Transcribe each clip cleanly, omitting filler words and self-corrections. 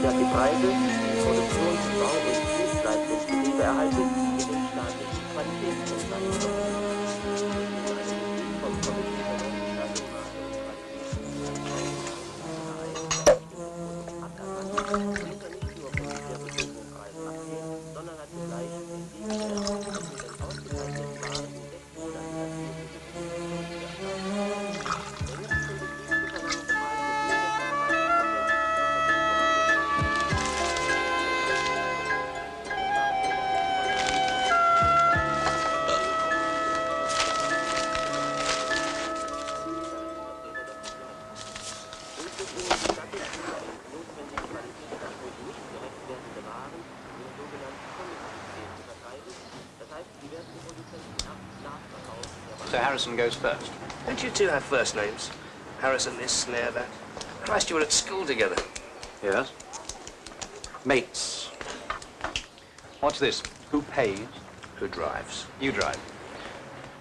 dass die Preise für Produktions-, Bau- und Dienstleistungsbetriebe erhalten, in den staatlichen Qualitätsnotleistungen. Vom Komitee für Personal- und dieser nicht nur von sehr geringen Preisen abgeht, sondern hat zugleich den Sieg selbst und mit den ausgezeichneten Waren in 6 Monaten erzielten Gewinn erstanden. Der jetzt von Betrieb zu verlangende Preis muss mindestens 30% unter dem So Harrison goes first. Don't you two have first names? Harrison this, Snare that. Christ, you were at school together. Yes. Mates. What's this? Who pays? Who drives? You drive.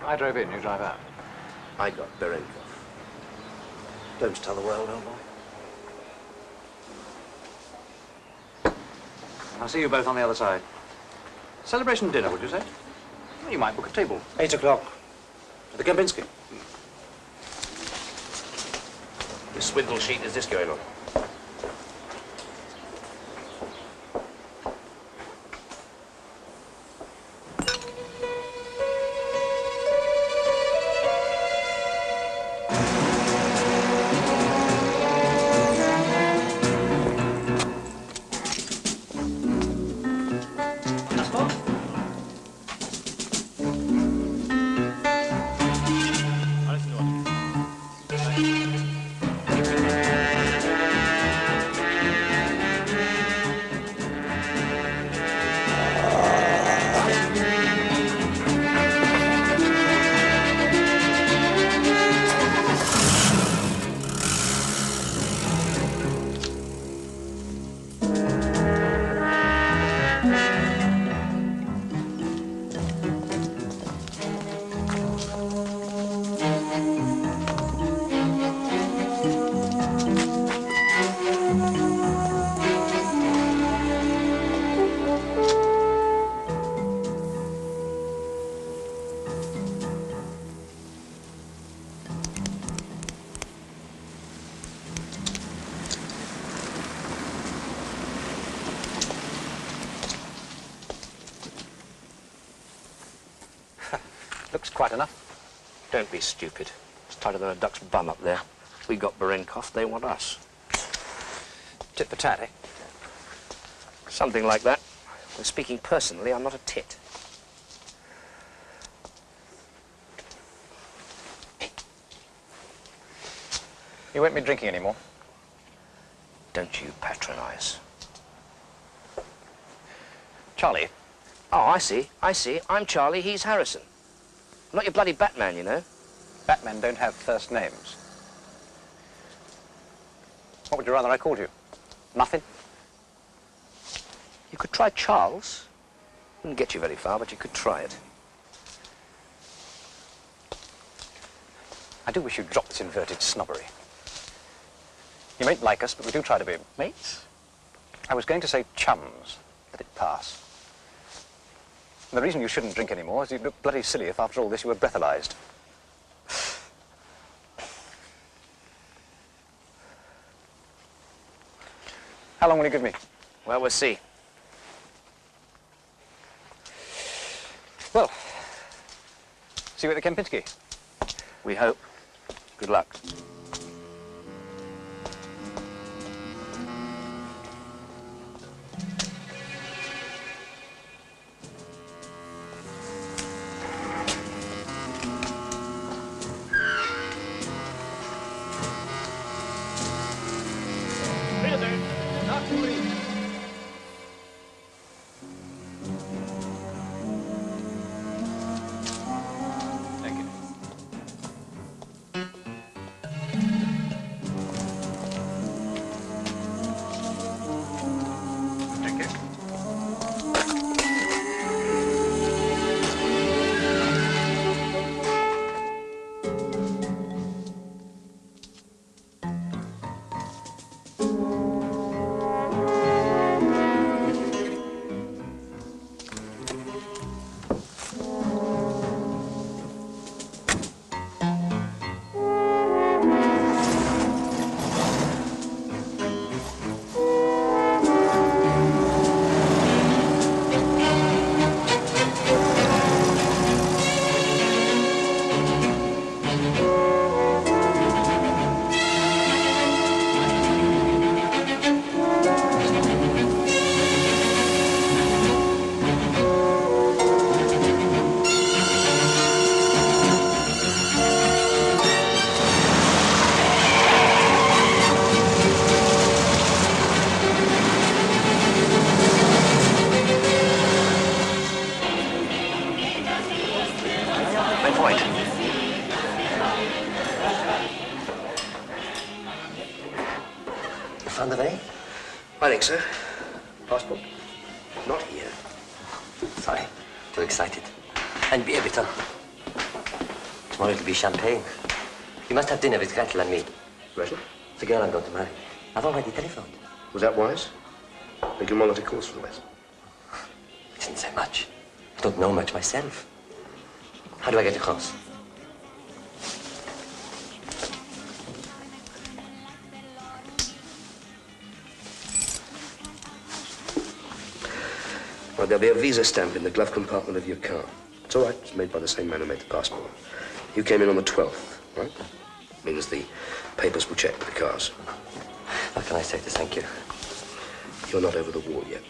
I drove in, you drive out. I got Berenkov. Don't tell the world, old boy. I'll see you both on the other side. Celebration dinner, would you say? Well, you might book a table. 8 o'clock. At the Kempinski. Which swindle sheet is this going on? Looks quite enough. Don't be stupid. It's tighter than a duck's bum up there. We got Berenkov, they want us. Tit for tat, eh? Something like that. Well, speaking personally, I'm not a tit. You won't be drinking anymore. Don't you patronize. Charlie. Oh, I see. I'm Charlie, he's Harrison. I'm not your bloody Batman, you know. Batmen don't have first names. What would you rather I called you? Muffin? You could try Charles. Wouldn't get you very far, but you could try it. I do wish you'd drop this inverted snobbery. You mayn't like us, but we do try to be Mates? I was going to say chums. Let it pass. And the reason you shouldn't drink anymore is you'd look bloody silly if after all this you were breathalyzed. How long will you give me? Well, we'll see. Well, see you at the Kempinski. We hope. Good luck. Thank you. Thank you. I think so. Passport? Not here. Sorry, too excited. And beer, bitte. Tomorrow it'll be champagne. You must have dinner with Gretel and me. Gretel? The girl I'm going to marry. I've already telephoned. Was that wise? Make him one that he calls for the West. It didn't say much. I don't know much myself. How do I get across? Well, there'll be a visa stamp in the glove compartment of your car. It's all right. It's made by the same man who made the passport. You came in on the 12th, right? Means the papers will check with the cars. What can I say to thank you? You're not over the wall yet.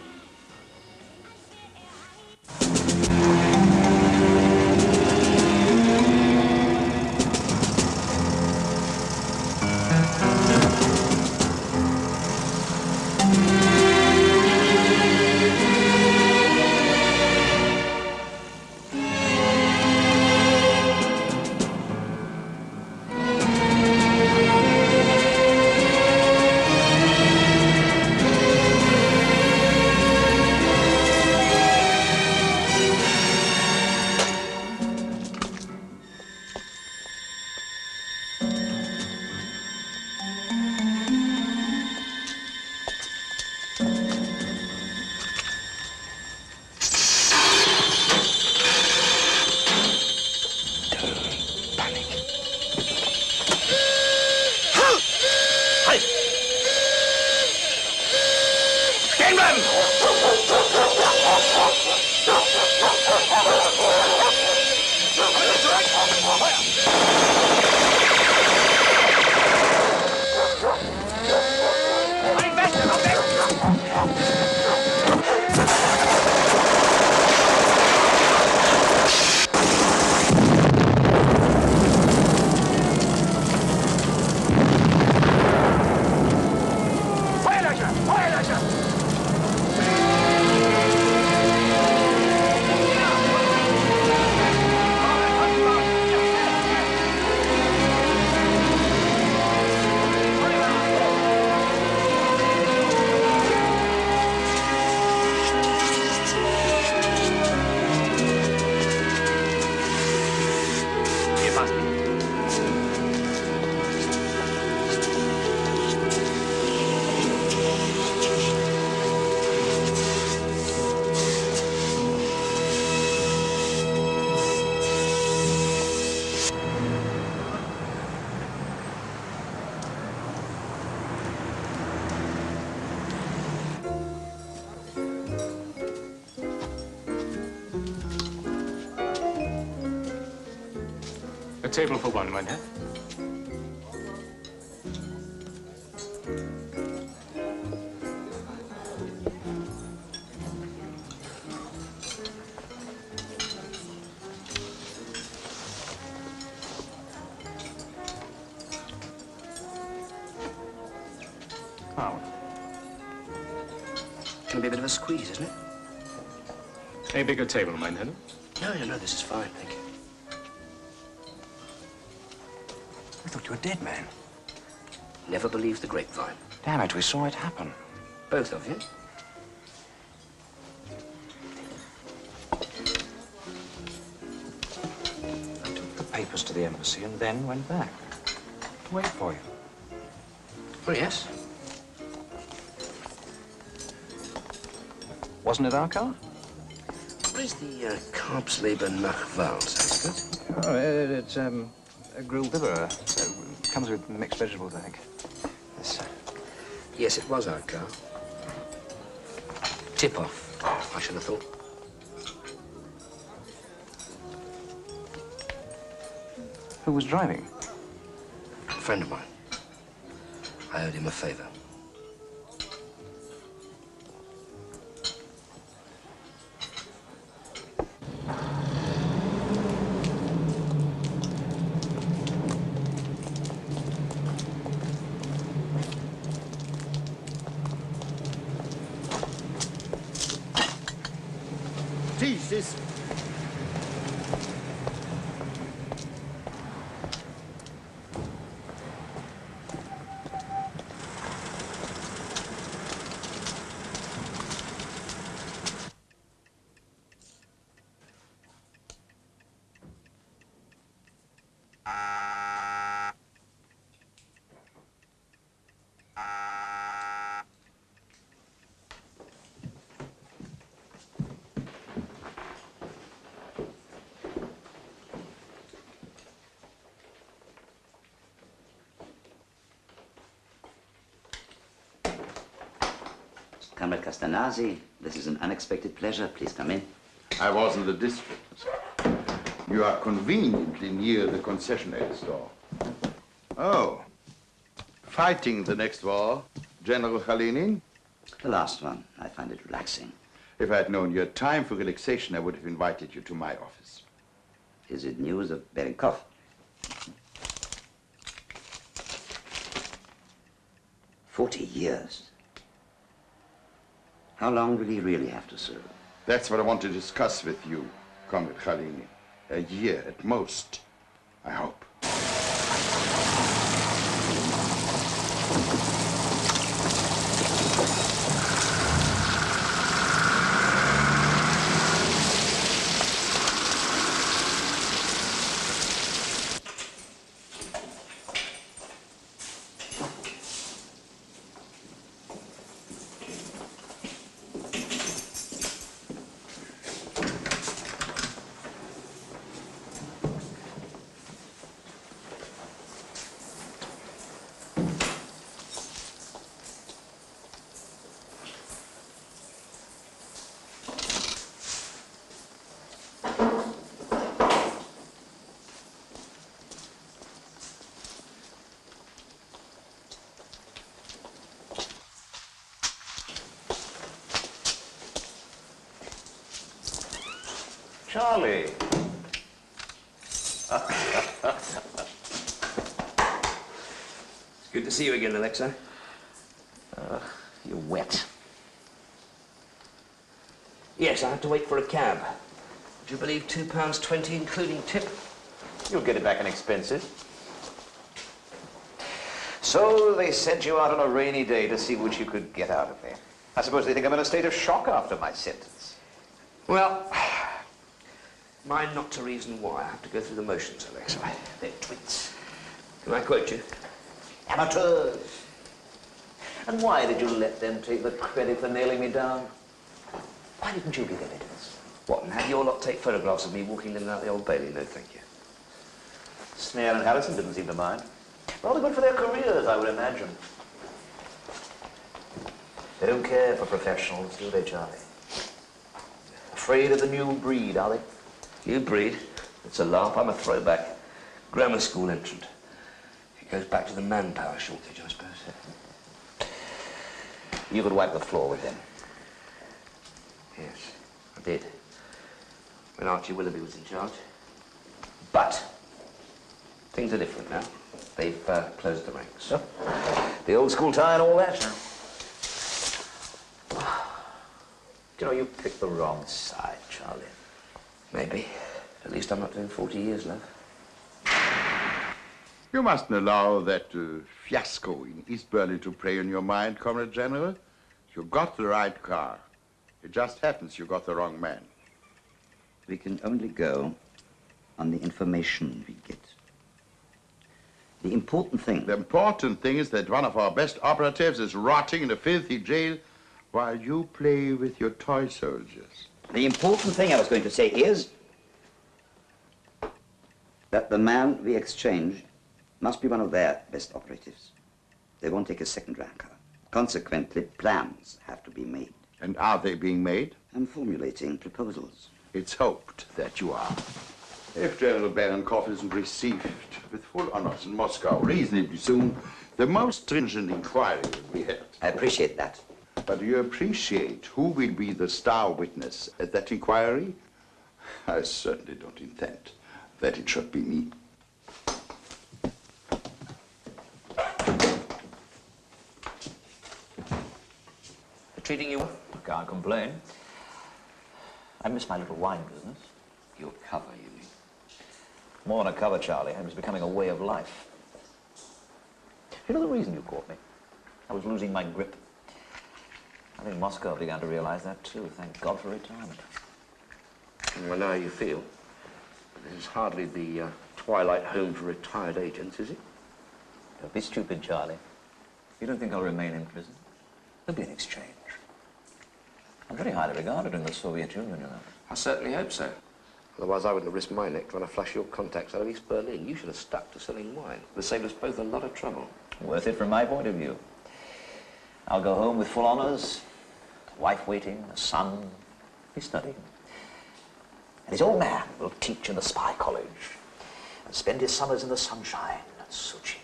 A table for one, mein Herr. Oh. Gonna be a bit of a squeeze, isn't it? A bigger table, mein Herr. No, this is fine, thank you. I thought you were dead, man. Never believed the grapevine. Damn it, we saw it happen. Both of you? I took the papers to the embassy and then went back to wait for you. Oh, yes. Wasn't it our car? What is the Carbsleben Nachwahl, Sanskrit? Oh, it's a grilled liver. So it comes with mixed vegetables, I think. Yes. Yes, it was our car. Tip-off, I should have thought. Who was driving? A friend of mine. I owed him a favor. Jesus! Comrade Castanasi, this is an unexpected pleasure. Please come in. I was in the district. You are conveniently near the concessionary store. Oh. Fighting the next war, General Khalinin? The last one. I find it relaxing. If I had known your time for relaxation, I would have invited you to my office. Is it news of Berenkov? 40 years. How long will he really have to serve? That's what I want to discuss with you, Comrade Khalini. A year at most, I hope. Charlie. It's good to see you again, Alexa. You're wet. Yes, I had to wait for a cab. Would you believe £2.20 including tip? You'll get it back in expenses. So they sent you out on a rainy day to see what you could get out of me. I suppose they think I'm in a state of shock after my sentence. Well, mine not to reason why. I have to go through the motions, Alexa. They're twits. Can I quote you? Amateurs. And why did you let them take the credit for nailing me down? Why didn't you give evidence? What, and have your lot take photographs of me walking in and out the Old Bailey? No, thank you. Snare and Harrison didn't seem to mind. Rather good for their careers, I would imagine. They don't care for professionals, do they, Charlie? Afraid of the new breed, are they? New breed? It's a laugh. I'm a throwback. Grammar school entrant. It goes back to the manpower shortage, I suppose. You could wipe the floor with them. Yes, I did. When Archie Willoughby was in charge. But Things are different now. They've closed the ranks. oh, the old school tie and all that. You know, you picked the wrong side, Charlie. Maybe. At least I'm not doing 40 years, love. You mustn't allow that fiasco in East Berlin to prey on your mind, Comrade General. You got the right car. It just happens you got the wrong man. We can only go on the information we get. The important thing... The important thing is that one of our best operatives is rotting in a filthy jail while you play with your toy soldiers. The important thing I was going to say is that the man we exchange must be one of their best operatives. They won't take a second ranker. Consequently, plans have to be made. And are they being made? I'm formulating proposals. It's hoped that you are. If General Berenkov isn't received with full honors in Moscow reasonably soon, the most stringent inquiry will be held. I appreciate that. But do you appreciate who will be the star witness at that inquiry? I certainly don't intend that it should be me. Treating you well? Can't complain. I miss my little wine business. Your cover, you mean? More than a cover, Charlie. It was becoming a way of life. You know the reason you caught me? I was losing my grip. I think Moscow began to realize that too. Thank God for retirement. Well, now you feel. This is hardly the twilight home for retired agents, is it? Don't be stupid, Charlie. You don't think I'll remain in prison? There'll be an exchange. I'm very highly regarded in the Soviet Union, you know. I certainly hope so. Otherwise, I wouldn't have risked my neck trying to flush your contacts out of East Berlin. You should have stuck to selling wine. It would have saved us both a lot of trouble. Worth it from my point of view. I'll go home with full honors wife waiting, a son. He's studying. And his old man will teach in the spy college and spend his summers in the sunshine at Sochi.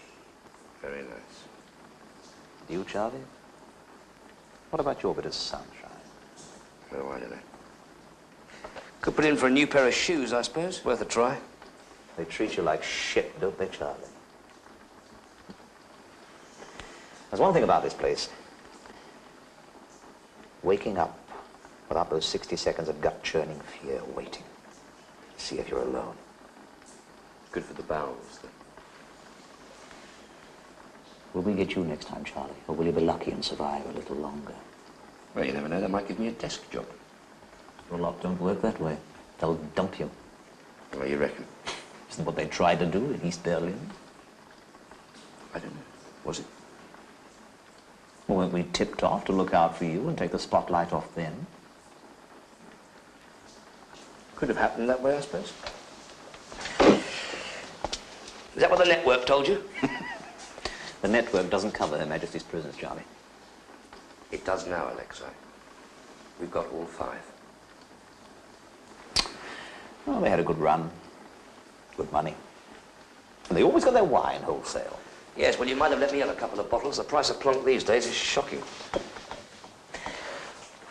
Very nice. You, Charlie? What about your bit of sunshine? No, I don't know. Could put in for a new pair of shoes, I suppose. Worth a try. They treat you like shit, don't they, Charlie? There's one thing about this place. Waking up without those 60 seconds of gut-churning fear waiting. See if you're alone. Good for the bowels, though. Will we get you next time, Charlie? Or will you be lucky and survive a little longer? Well, you never know. That might give me a desk job. Your lot don't work that way. They'll dump you. Well, you reckon? Isn't what they tried to do in East Berlin? I don't know. Was it? Well, weren't we tipped off to look out for you and take the spotlight off them? Could have happened that way, I suppose. Is that what the network told you? The network doesn't cover Her Majesty's prisoners, Charlie. It does now, Alexei. We've got all 5. Well, they had a good run. Good money. And they always got their wine wholesale. Yes, well, you might have let me have a couple of bottles. The price of plonk these days is shocking.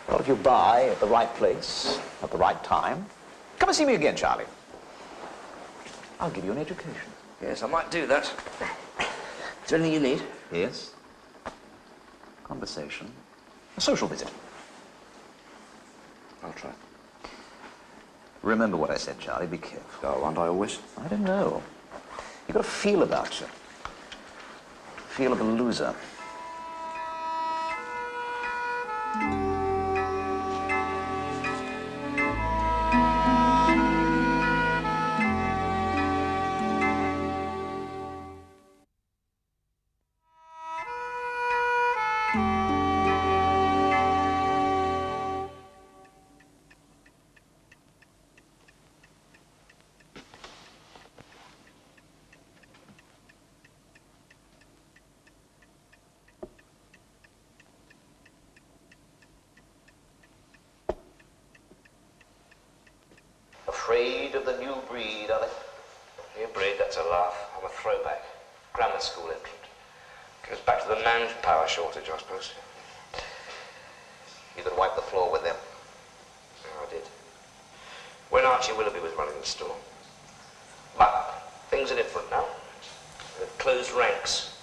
Well, if you buy at the right place, at the right time, come and see me again, Charlie. I'll give you an education. Yes, I might do that. Is there anything you need? Yes. Conversation. A social visit. I'll try. Remember what I said, Charlie. Be careful. Oh, aren't I always? I don't know. You've got a feel about you. Feel of a loser. Afraid of the new breed, are they? New breed, that's a laugh. I'm a throwback. Grammar school entrant. Goes back to the manpower shortage, I suppose. You could wipe the floor with them. Oh, I did. When Archie Willoughby was running the store. But things are different now. They've closed ranks.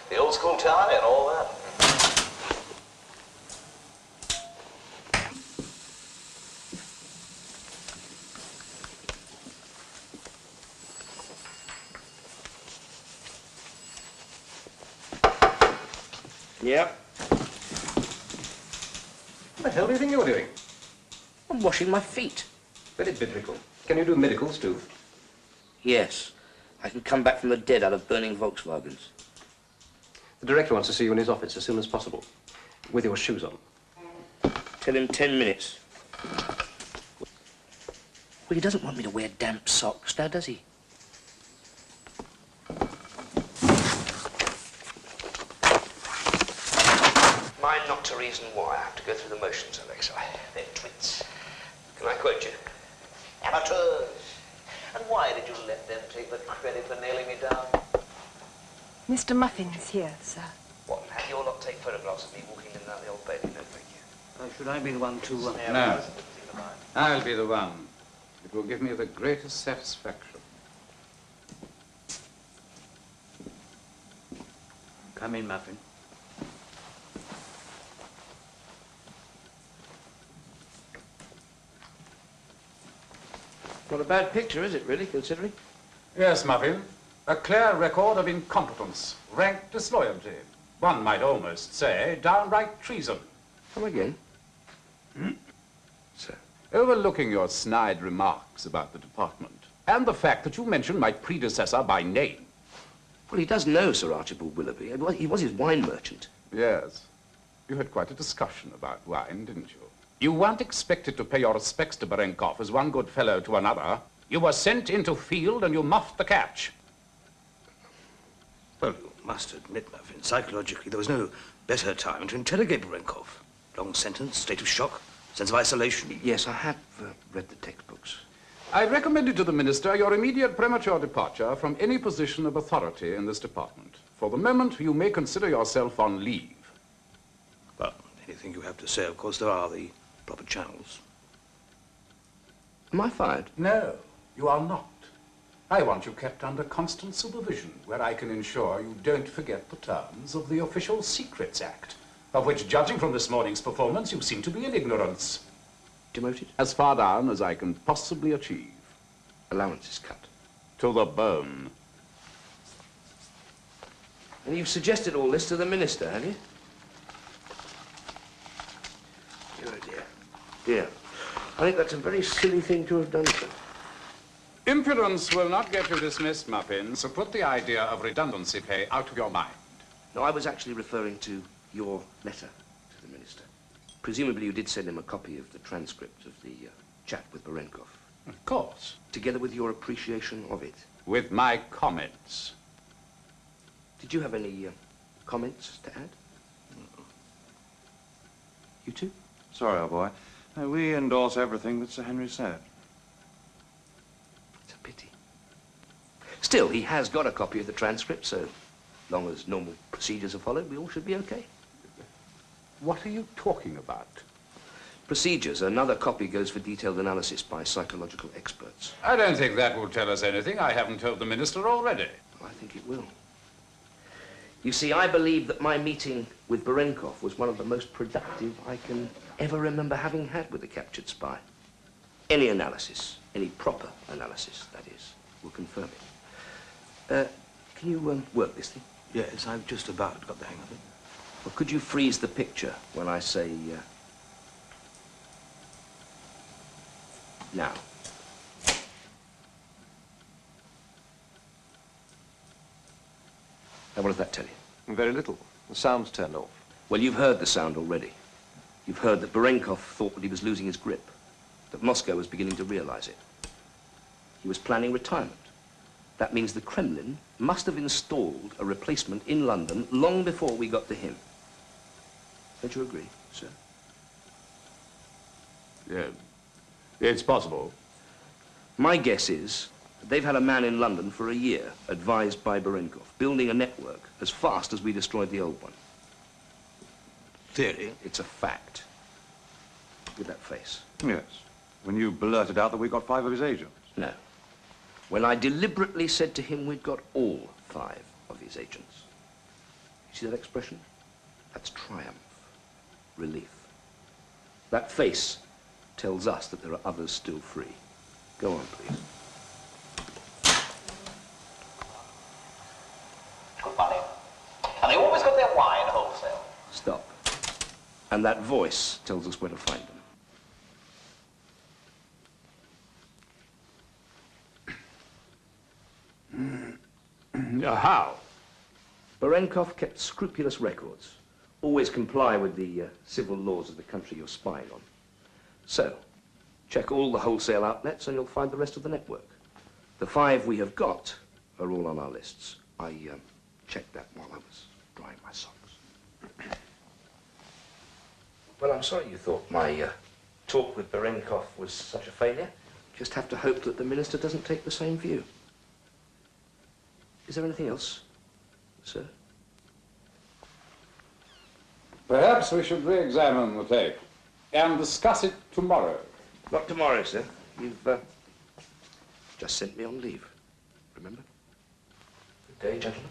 The old school tie and all that. Yep. What the hell do you think you're doing? I'm washing my feet. Very biblical. Can you do miracles, too? Yes. I can come back from the dead out of burning Volkswagens. The director wants to see you in his office as soon as possible, with your shoes on. Tell him 10 minutes. Well, he doesn't want me to wear damp socks now, does he? Mine not to reason why I have to go through the motions, Alexei. They're twits. Can I quote you? Amateurs. And why did you let them take the credit for nailing me down? Mr. Muffin's here, sir. What, have you all not take photographs of me walking in and out the old Bailey? No, thank you. Should I be the one to... No. I'll be the one. It will give me the greatest satisfaction. Come in, Muffin. Not a bad picture, is it, really, considering? Yes, Muffin. A clear record of incompetence, rank disloyalty. One might almost say downright treason. Come again? Sir. Overlooking your snide remarks about the department, and the fact that you mentioned my predecessor by name. Well, he does know Sir Archibald Willoughby. He was his wine merchant. Yes. You had quite a discussion about wine, didn't you? You weren't expected to pay your respects to Berenkov as one good fellow to another. You were sent into field and you muffed the catch. Well, you must admit, Muffin, psychologically, there was no better time to interrogate Berenkov. Long long sentence, state of shock, sense of isolation. Yes, I have read the textbooks. I recommended to the Minister your immediate premature departure from any position of authority in this department. For the moment, you may consider yourself on leave. Well, anything you have to say, of course, there are the proper channels. Am I fired? No, you are not. I want you kept under constant supervision, where I can ensure you don't forget the terms of the Official Secrets Act, of which, judging from this morning's performance, you seem to be in ignorance. Demoted? As far down as I can possibly achieve. Allowance is cut. To the bone. And you've suggested all this to the Minister, have you? Dear, dear. Dear. I think that's a very silly thing to have done, sir. Impudence will not get you dismissed, Muffin, so put the idea of redundancy pay out of your mind. No, I was actually referring to your letter to the Minister. Presumably you did send him a copy of the transcript of the chat with Berenkov. Of course. Together with your appreciation of it. With my comments. Did you have any comments to add? You too? Sorry, old boy. We endorse everything that Sir Henry said. It's a pity. Still, he has got a copy of the transcript, so long as normal procedures are followed, we all should be okay. What are you talking about? Procedures. Another copy goes for detailed analysis by psychological experts. I don't think that will tell us anything I haven't told the Minister already. I think it will. You see, I believe that my meeting with Berenkov was one of the most productive I can ever remember having had with a captured spy. Any analysis, any proper analysis, that is, will confirm it. Can you work this thing? Yes, I've just about got the hang of it. Well, could you freeze the picture when I say, now? And what does that tell you? Very little. The sound's turned off. Well, you've heard the sound already. You've heard that Berenkov thought that he was losing his grip, that Moscow was beginning to realize it. He was planning retirement. That means the Kremlin must have installed a replacement in London long before we got to him. Don't you agree, sir? Yeah, it's possible. My guess is that they've had a man in London for a year, advised by Berenkov, building a network as fast as we destroyed the old one. Theory? It's a fact. With that face. Yes. When you blurted out that we got 5 of his agents. No. When I deliberately said to him we'd got all 5 of his agents. You see that expression? That's triumph. Relief. That face tells us that there are others still free. Go on, please. Good money. And they always got their wine wholesale. Stop. And that voice tells us where to find them. How? Berenkov kept scrupulous records. Always comply with the civil laws of the country you're spying on. So, check all the wholesale outlets and you'll find the rest of the network. The 5 we have got are all on our lists. I checked that while I was drying my socks. Well, I'm sorry you thought my talk with Berenkov was such a failure. Just have to hope that the Minister doesn't take the same view. Is there anything else, sir? Perhaps we should re-examine the tape and discuss it tomorrow. Not tomorrow, sir. You've just sent me on leave. Remember? Good day, gentlemen.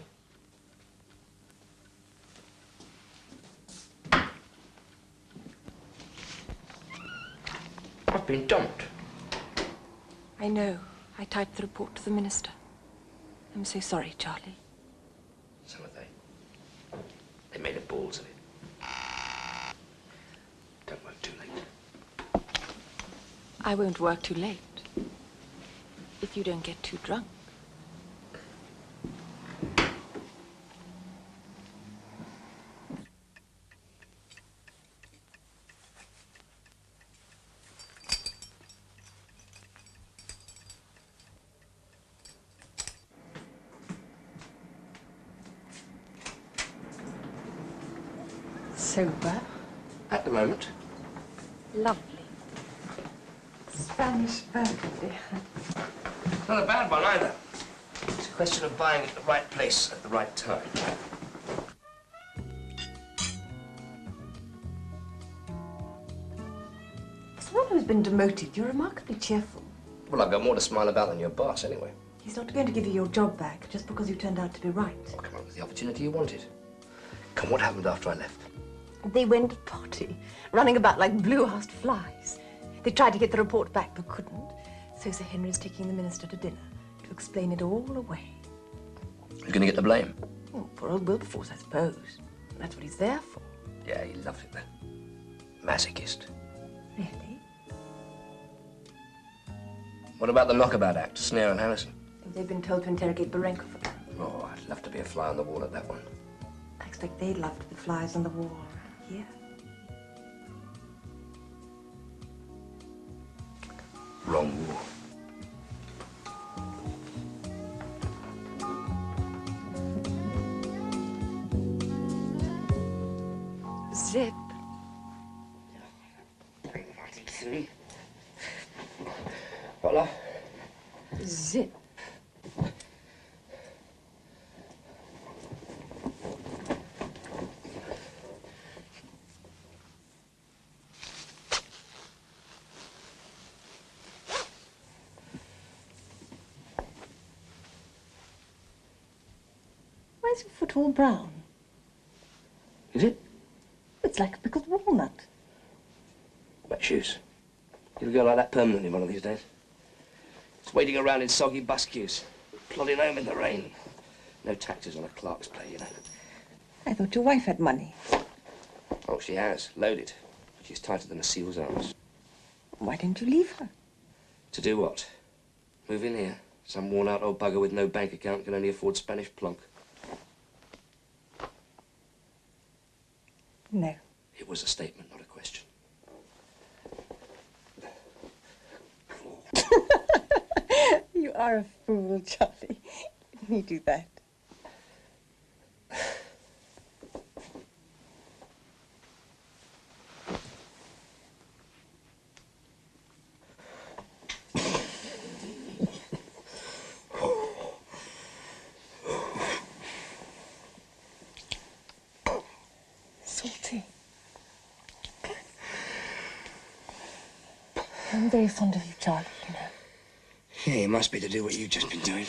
I've been dumped. I know. I typed the report to the Minister. I'm so sorry, Charlie. So are they. They made a balls of it. Don't work too late. I won't work too late. If you don't get too drunk. Sober? At the moment. Lovely. Spanish burgundy. Not a bad one either. It's a question of buying at the right place at the right time. As one who's been demoted, you're remarkably cheerful. Well, I've got more to smile about than your boss, anyway. He's not going to give you your job back just because you turned out to be right. Well, come on, with the opportunity you wanted. Come, what happened after I left? They went potty, running about like blue-housed flies. They tried to get the report back, but couldn't. So Sir Henry's taking the minister to dinner to explain it all away. You're going to get the blame? Oh, poor old Wilberforce, I suppose. That's what he's there for. Yeah, he loved it then. Masochist. Really? What about the Knockabout Act, Snare and Harrison? They've been told to interrogate Barenko for that. Oh, I'd love to be a fly on the wall at that one. I expect they'd love to be flies on the wall here. Wrong war. Zip. Voilà. Zip. Why is your foot all brown? Is it? It's like a pickled walnut. Wet shoes. You'll go like that permanently one of these days. It's waiting around in soggy bus queues, plodding home in the rain. No taxes on a clerk's pay, you know. I thought your wife had money. Oh, she has. Loaded. She's tighter than a seal's arms. Why didn't you leave her? To do what? Move in here? Some worn-out old bugger with no bank account can only afford Spanish plonk. No. It was a statement, not a question. You are a fool, Charlie. Let me do that. Salty. I'm very fond of you, Charlie, you know. Yeah, it must be to do what you've just been doing.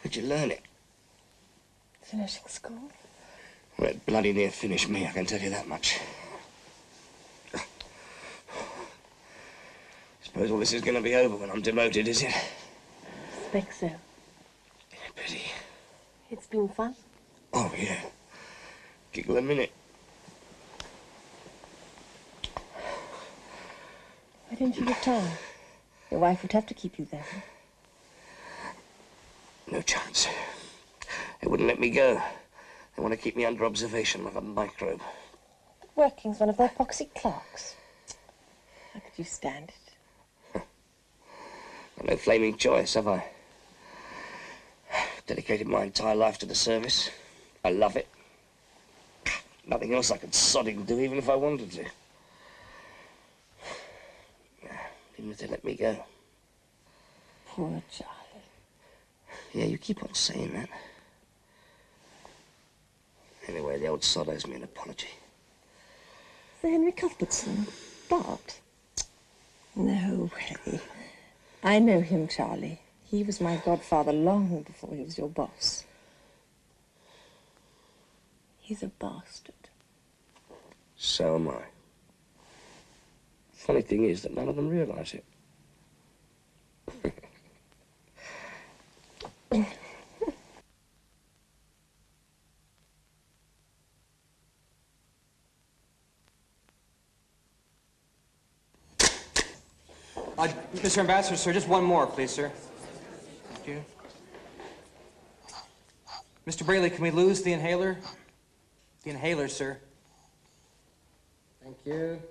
Where'd you learn it? Finishing school? Well, it bloody near finished me, I can tell you that much. Suppose all this is going to be over when I'm demoted, is it? Expect so. Pity. It's been fun. Oh, yeah. Giggle a minute. Why don't you retire? Your wife would have to keep you there. No chance. They wouldn't let me go. They want to keep me under observation like a microbe. Working's one of their poxy clerks. How could you stand it? Got no flaming choice, have I? Dedicated my entire life to the service. I love it. Nothing else I could sodding do, even if I wanted to. Even if they let me go. Poor Charlie. Yeah, you keep on saying that. Anyway, the old sod owes me an apology. Sir Henry Cuthbertson? Bart? No way. I know him, Charlie. He was my godfather long before he was your boss. He's a bastard. So am I. Funny thing is that none of them realise it. Mr. Ambassador, sir, just one more, please, sir. Thank you. Mr. Braley, can we lose the inhaler? The inhaler, sir. Thank you.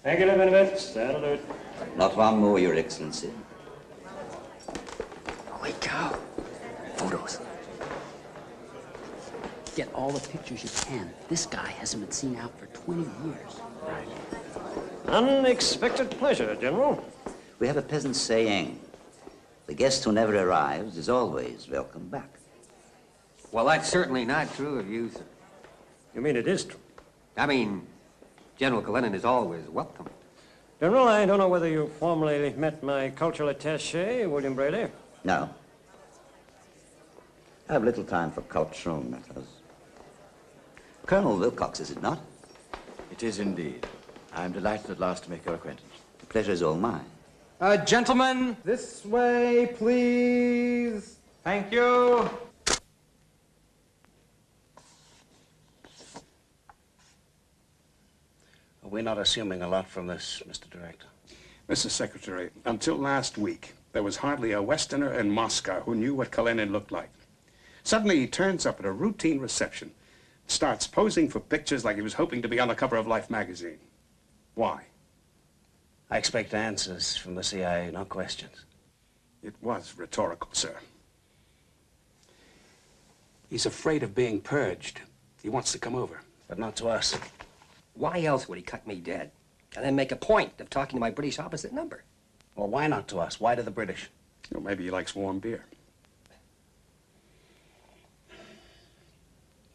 Negative minutes, that'll do it. Not one more, Your Excellency. Holy cow. Photos. Get all the pictures you can. This guy hasn't been seen out for 20 years. Right. Unexpected pleasure, General. We have a peasant saying, the guest who never arrives is always welcome back. Well, that's certainly not true of you, sir. You mean it is true? I mean, General Linden is always welcome. General, I don't know whether you formally met my cultural attaché, William Brady. No. I have little time for cultural matters. Colonel Wilcox, is it not? It is indeed. I'm delighted at last to make your acquaintance. The pleasure is all mine. Gentlemen, this way, please. Thank you. We're not assuming a lot from this, Mr. Director. Mr. Secretary, until last week, there was hardly a Westerner in Moscow who knew what Karenin looked like. Suddenly, he turns up at a routine reception, starts posing for pictures like he was hoping to be on the cover of Life magazine. Why? I expect answers from the CIA, not questions. It was rhetorical, sir. He's afraid of being purged. He wants to come over. But not to us. Why else would he cut me dead? And then make a point of talking to my British opposite number? Well, why not to us? Why to the British? Well, maybe he likes warm beer.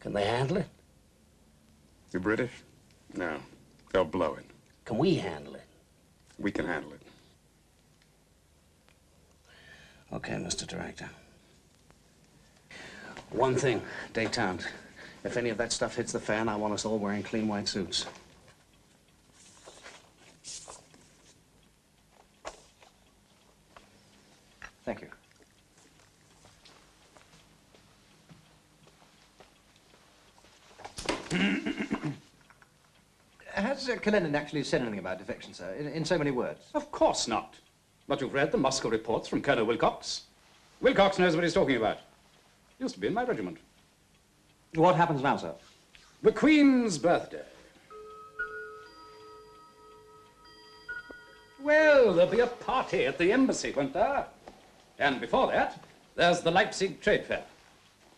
Can they handle it? The British? No. They'll blow it. Can we handle it? We can handle it. Okay, Mr. Director. One thing, détente. If any of that stuff hits the fan, I want us all wearing clean white suits. Thank you. Has Karenin actually said anything about defection, sir, in so many words? Of course not. But you've read the Moscow reports from Colonel Wilcox. Wilcox knows what he's talking about. Used to be in my regiment. What happens now, sir? The Queen's birthday. Well, there'll be a party at the embassy, won't there? And before that, there's the Leipzig Trade Fair.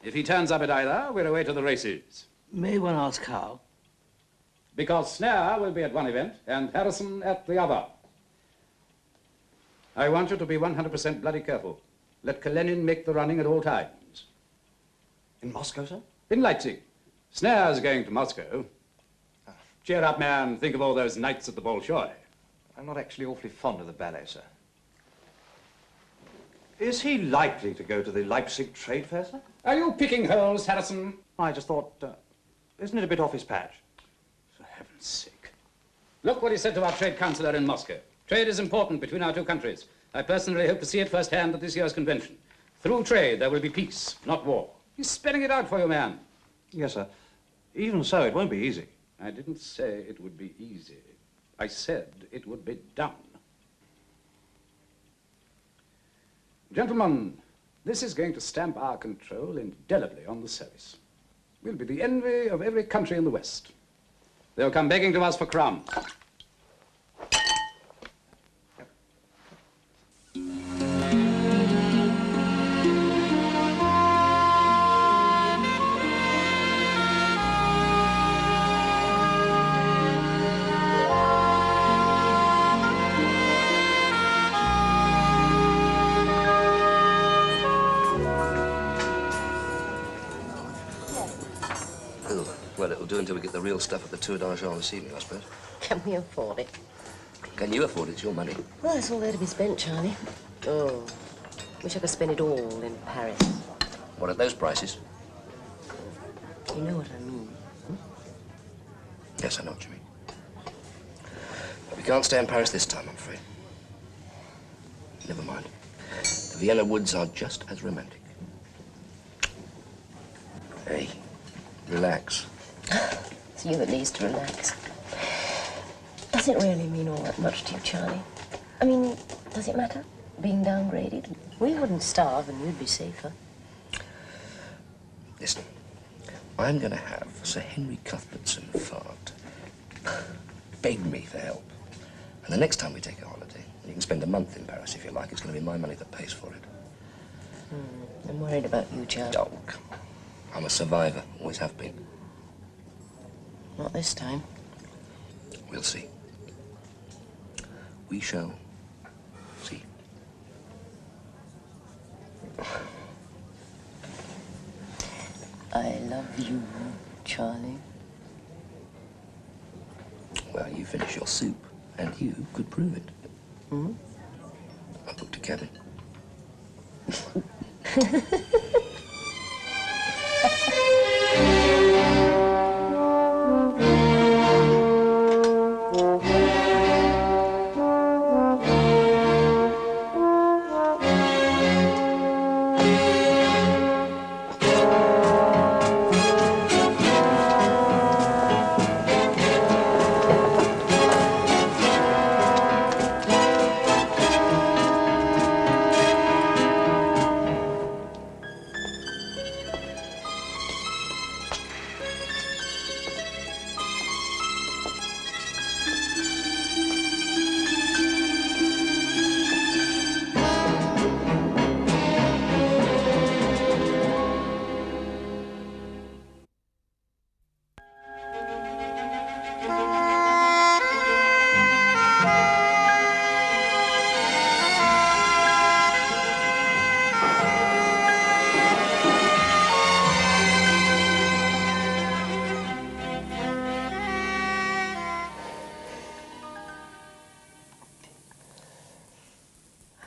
If he turns up at either, we're away to the races. May one ask how? Because Snare will be at one event and Harrison at the other. I want you to be 100% bloody careful. Let Karenin make the running at all times. In Moscow, sir? In Leipzig. Snare's going to Moscow. Cheer up, man. Think of all those nights at the Bolshoi. I'm not actually awfully fond of the ballet, sir. Is he likely to go to the Leipzig Trade Fair, sir? Are you picking holes, Harrison? I just thought, isn't it a bit off his patch? For heaven's sake. Look what he said to our trade councillor in Moscow. Trade is important between our two countries. I personally hope to see it firsthand at this year's convention. Through trade, there will be peace, not war. He's spelling it out for you, man. Yes, sir. Even so, it won't be easy. I didn't say it would be easy. I said it would be done. Gentlemen, this is going to stamp our control indelibly on the service. We'll be the envy of every country in the West. They'll come begging to us for crumbs. Well, it'll do until we get the real stuff at the Tour d'Argent this evening, I suppose. Can we afford it? Can you afford it? It's your money. Well, it's all there to be spent, Charlie. Oh, wish I could spend it all in Paris. What, at those prices? You know what I mean. Yes, I know what you mean. But we can't stay in Paris this time, I'm afraid. Never mind. The Vienna woods are just as romantic. Hey, relax. It's you that needs to relax. Does it really mean all that much to you, Charlie? I mean, does it matter, being downgraded? We wouldn't starve and you'd be safer. Listen, I'm going to have Sir Henry Cuthbertson Fart beg me for help. And the next time we take a holiday, and you can spend a month in Paris if you like, it's going to be my money that pays for it. I'm worried about you, Charlie. Oh, come on. I'm a survivor, always have been. Not this time. We'll see. We shall see. I love you, Charlie. Well, you finish your soup, and you could prove it. Hmm? I booked a cabin.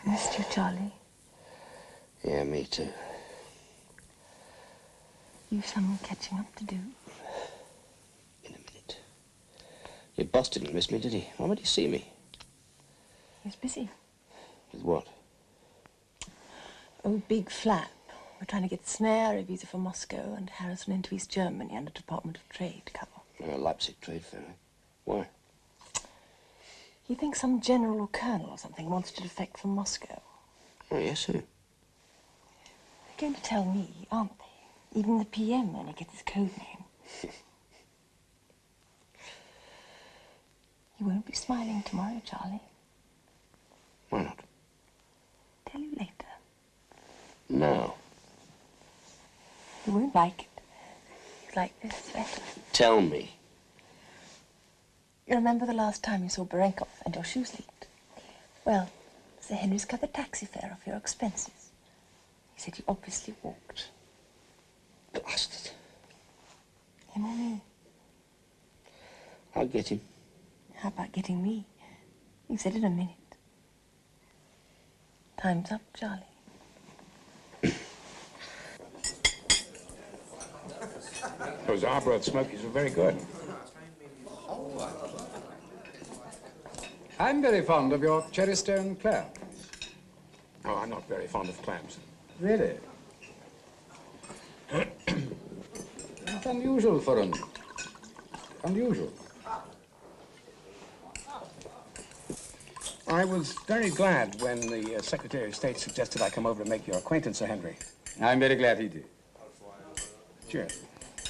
I missed you, Charlie. Yeah, me too. You've some catching up to do. Your boss didn't miss me, did he? Why would he see me? He was busy. With what? Oh, big flap. We're trying to get Snare a visa for Moscow and Harrison into East Germany under Department of Trade cover. Leipzig Trade Fair. Why? He thinks some general or colonel or something wants to defect from Moscow. Oh, yes, who? They're going to tell me, aren't they? Even the PM only gets his code name. You won't be smiling tomorrow, Charlie. Why not? Tell you later. No. You won't like it. It's like this better. Tell me. You remember the last time you saw Berenkov and your shoes leaked? Well, Sir Henry's cut the taxi fare off your expenses. He said you obviously walked. Bastard. Him or me? I'll get him. How about getting me? You said in a minute. Time's up, Charlie. Those Arbroath smokies are very good. I'm very fond of your cherry stone clams. Oh, I'm not very fond of clams. Really? It's unusual for an... unusual. I was very glad when the Secretary of State suggested I come over to make your acquaintance, Sir Henry. I'm very glad he did. Cheers.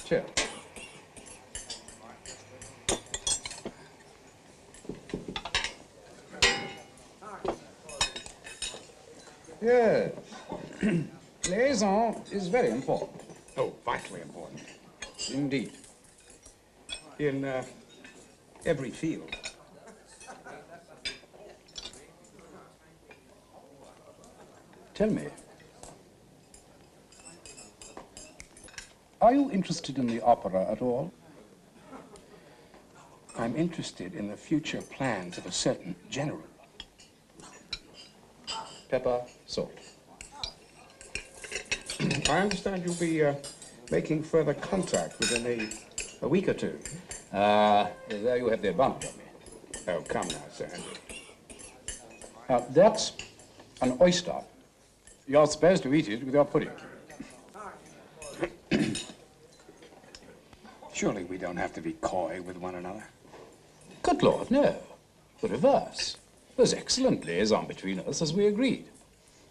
Cheers. Yes. Liaison is very important. Oh, vitally important. Indeed. In every field. Tell me, are you interested in the opera at all? I'm interested in the future plans of a certain general. Pepper, salt. I understand you'll be making further contact within a week or two. There you have the advantage of me. Oh, come now, Sir Henry. That's an oyster. You're supposed to eat it with your pudding. Surely we don't have to be coy with one another. Good Lord, no. The reverse. There's excellent liaison between us, as we agreed.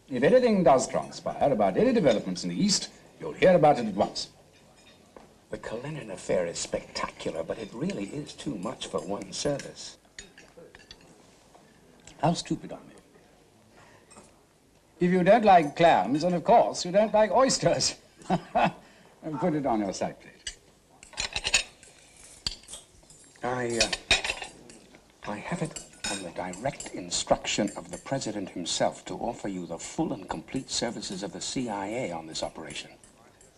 If anything does transpire about any developments in the East, you'll hear about it at once. The Karenin affair is spectacular, but it really is too much for one service. How stupid of me. If you don't like clams, then of course you don't like oysters. And put it on your side plate. I have it on the direct instruction of the President himself to offer you the full and complete services of the CIA on this operation.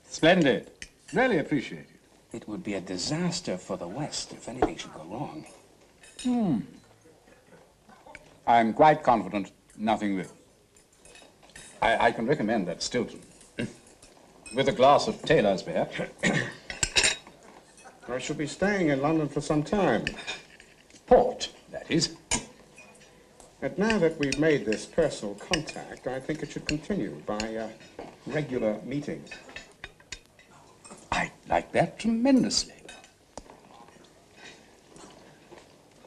Splendid. Really appreciate it. It would be a disaster for the West if anything should go wrong. I'm quite confident nothing will. I can recommend that Stilton. With a glass of Taylor's beer. I shall be staying in London for some time. Port, that is. And now that we've made this personal contact, I think it should continue by regular meetings. I like that tremendously.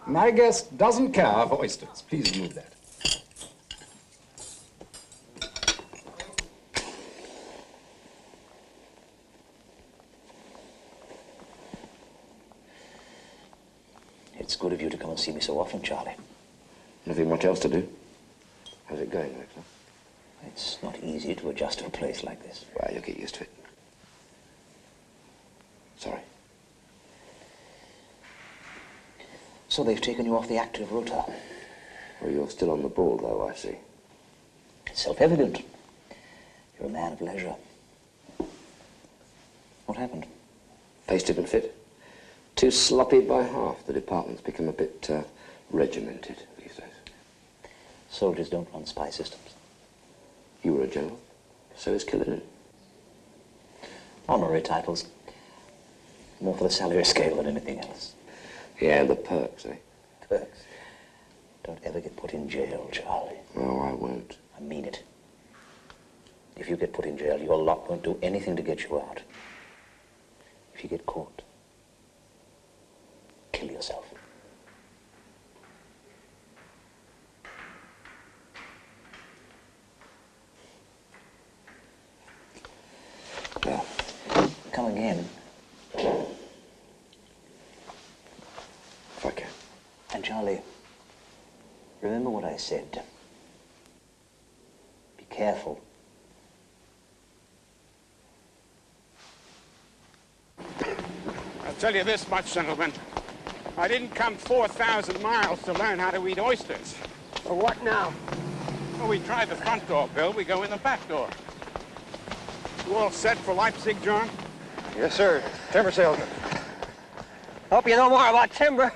My guest doesn't care for oysters. Please remove that. It's good of you to come and see me so often, Charlie. Nothing much else to do. How's it going, Rector? It's not easy to adjust to a place like this. Well, you'll get used to it. Sorry. So they've taken you off the active rota. Well, you're still on the ball, though, I see. It's self-evident. You're a man of leisure. What happened? Face didn't fit. Too sloppy by half. The department's become a bit regimented these days. Soldiers don't run spy systems. You were a general. So is Killian. Honorary titles. More for the salary scale than anything else. Yeah, and the perks, eh? Perks? Don't ever get put in jail, Charlie. No, I won't. I mean it. If you get put in jail, your lot won't do anything to get you out. If you get caught, kill yourself. Well, come again. If I can. And Charlie, remember what I said. Be careful. I'll tell you this much, gentlemen. I didn't come 4,000 miles to learn how to eat oysters. For what now? Well, we tried the front door, Bill. We go in the back door. You all set for Leipzig, John? Yes, sir. Timber salesman. Hope you know more about timber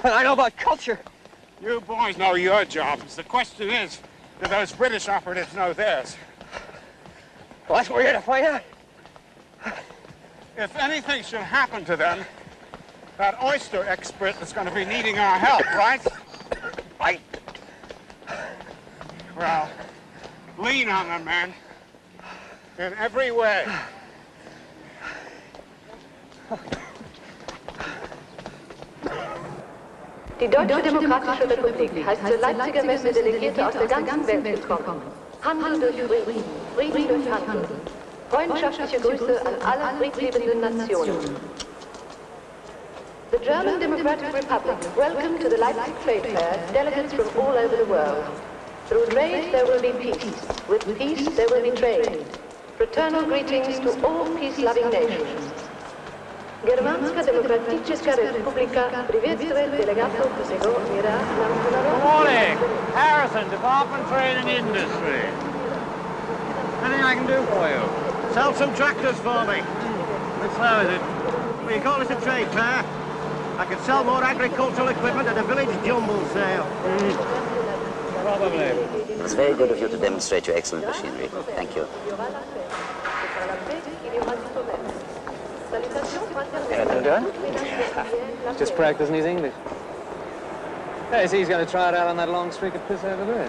than I know about culture. You boys know your jobs. The question is, do those British operatives know theirs? Well, that's what we're here to find out. If anything should happen to them, that oyster expert is going to be needing our help, right? Right. Well, lean on them, man. In every way. Die Deutsche Demokratische Republik heißt zur Leipziger Messe Delegierte aus der ganzen Welt willkommen. Handel durch Frieden, Frieden durch Handel. Freundschaftliche Grüße an alle friedliebenden Nationen. The German Democratic Republic welcome to the Leipzig Trade Fair delegates from all over the world. Through trade there will be peace. With peace there will be trade. Fraternal greetings to all peace-loving nations. Германская демократическая республика приветствует делегатов всего мира. Good morning. Harrison, Department Trade and Industry. Anything I can do for you? Sell some tractors for me. Which slow is it? Well, you call this a trade fair? I could sell more agricultural equipment at a village jumble sale. Probably. It's very good of you to demonstrate your excellent machinery. Thank you. Anything doing? Just practicing his English. Hey, so he's going to try it out on that long streak of piss over there.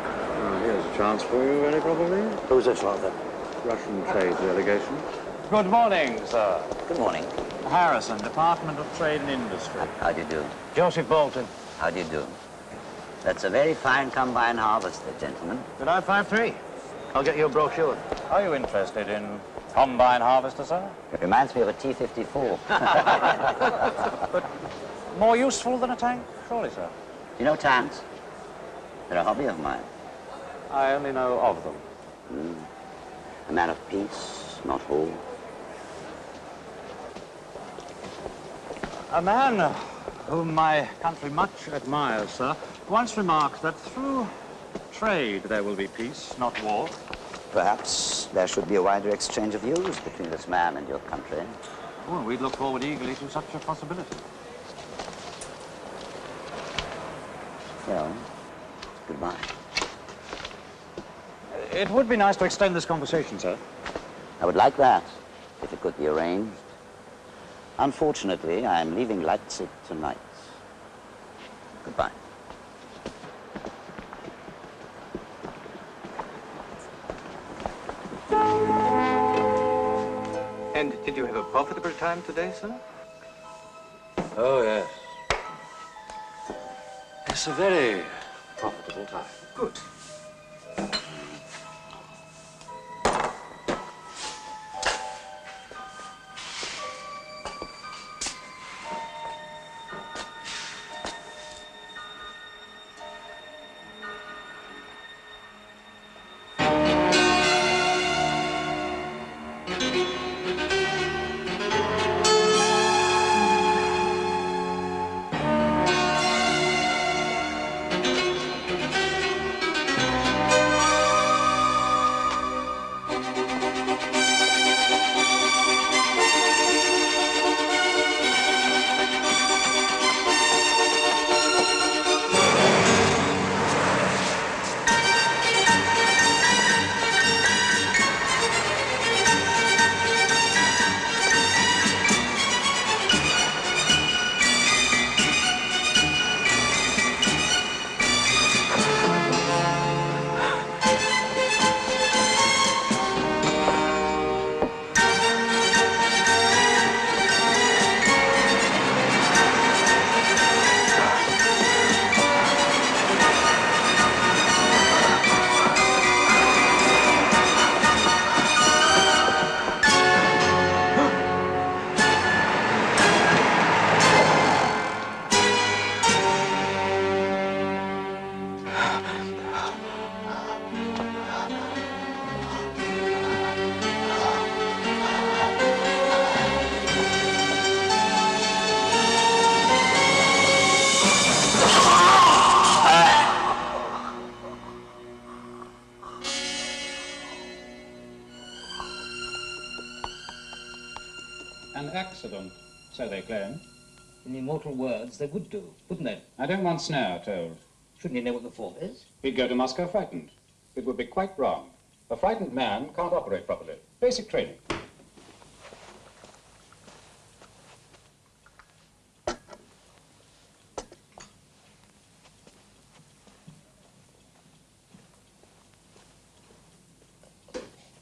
Here's a chance for you, very probably. Who's this, Walter? Russian trade delegation. Good morning, sir. Good morning. Harrison, Department of Trade and Industry. How do you do? Joseph Bolton. How do you do? That's a very fine combine harvester, gentlemen. Did I 5-3? I'll get you a brochure. Are you interested in combine harvester, sir? It reminds me of a T-54. But more useful than a tank, surely, sir. You know tanks? They're a hobby of mine. I only know of them. A man of peace, not war. A man whom my country much admires, sir, once remarked that through trade there will be peace, not war. Perhaps there should be a wider exchange of views between this man and your country. Well, we'd look forward eagerly to such a possibility. Well, goodbye. It would be nice to extend this conversation, sir. I would like that, if it could be arranged. Unfortunately, I am leaving Leipzig tonight. Goodbye. And did you have a profitable time today, sir? Oh, yes. It's a very profitable time. Good. An accident, so they claim. In immortal words, they would do, wouldn't they? I don't want Snare told. Shouldn't you know what the form is? He'd go to Moscow frightened. It would be quite wrong. A frightened man can't operate properly. Basic training.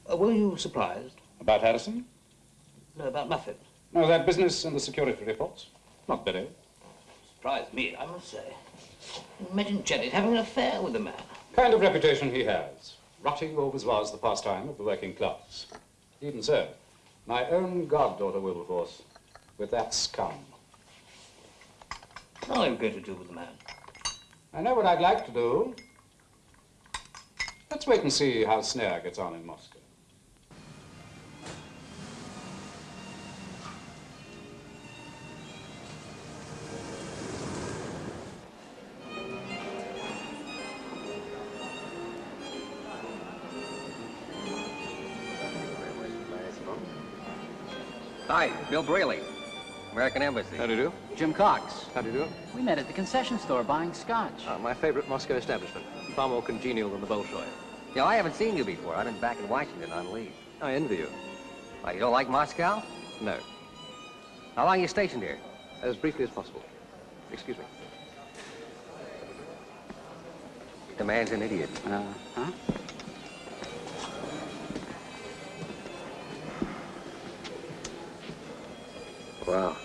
Were you surprised? About Harrison? No, about Muffin. No, that business and the security reports. Not very. Surprised me, I must say. Imagine Jennie having an affair with a man. Kind of reputation he has. Rotting always was the pastime of the working class. Even so, my own goddaughter Wilberforce, with that scum. What are you going to do with the man? I know what I'd like to do. Let's wait and see how Snare gets on in Moscow. Hi, Bill Braley, American Embassy. How do you do? Jim Cox. How do you do? We met at the concession store buying scotch. My favorite Moscow establishment. Far more congenial than the Bolshoi. Yeah, I haven't seen you before. I've been back in Washington on leave. I envy you. Why, you don't like Moscow? No. How long are you stationed here? As briefly as possible. Excuse me. The man's an idiot. Huh? Wow.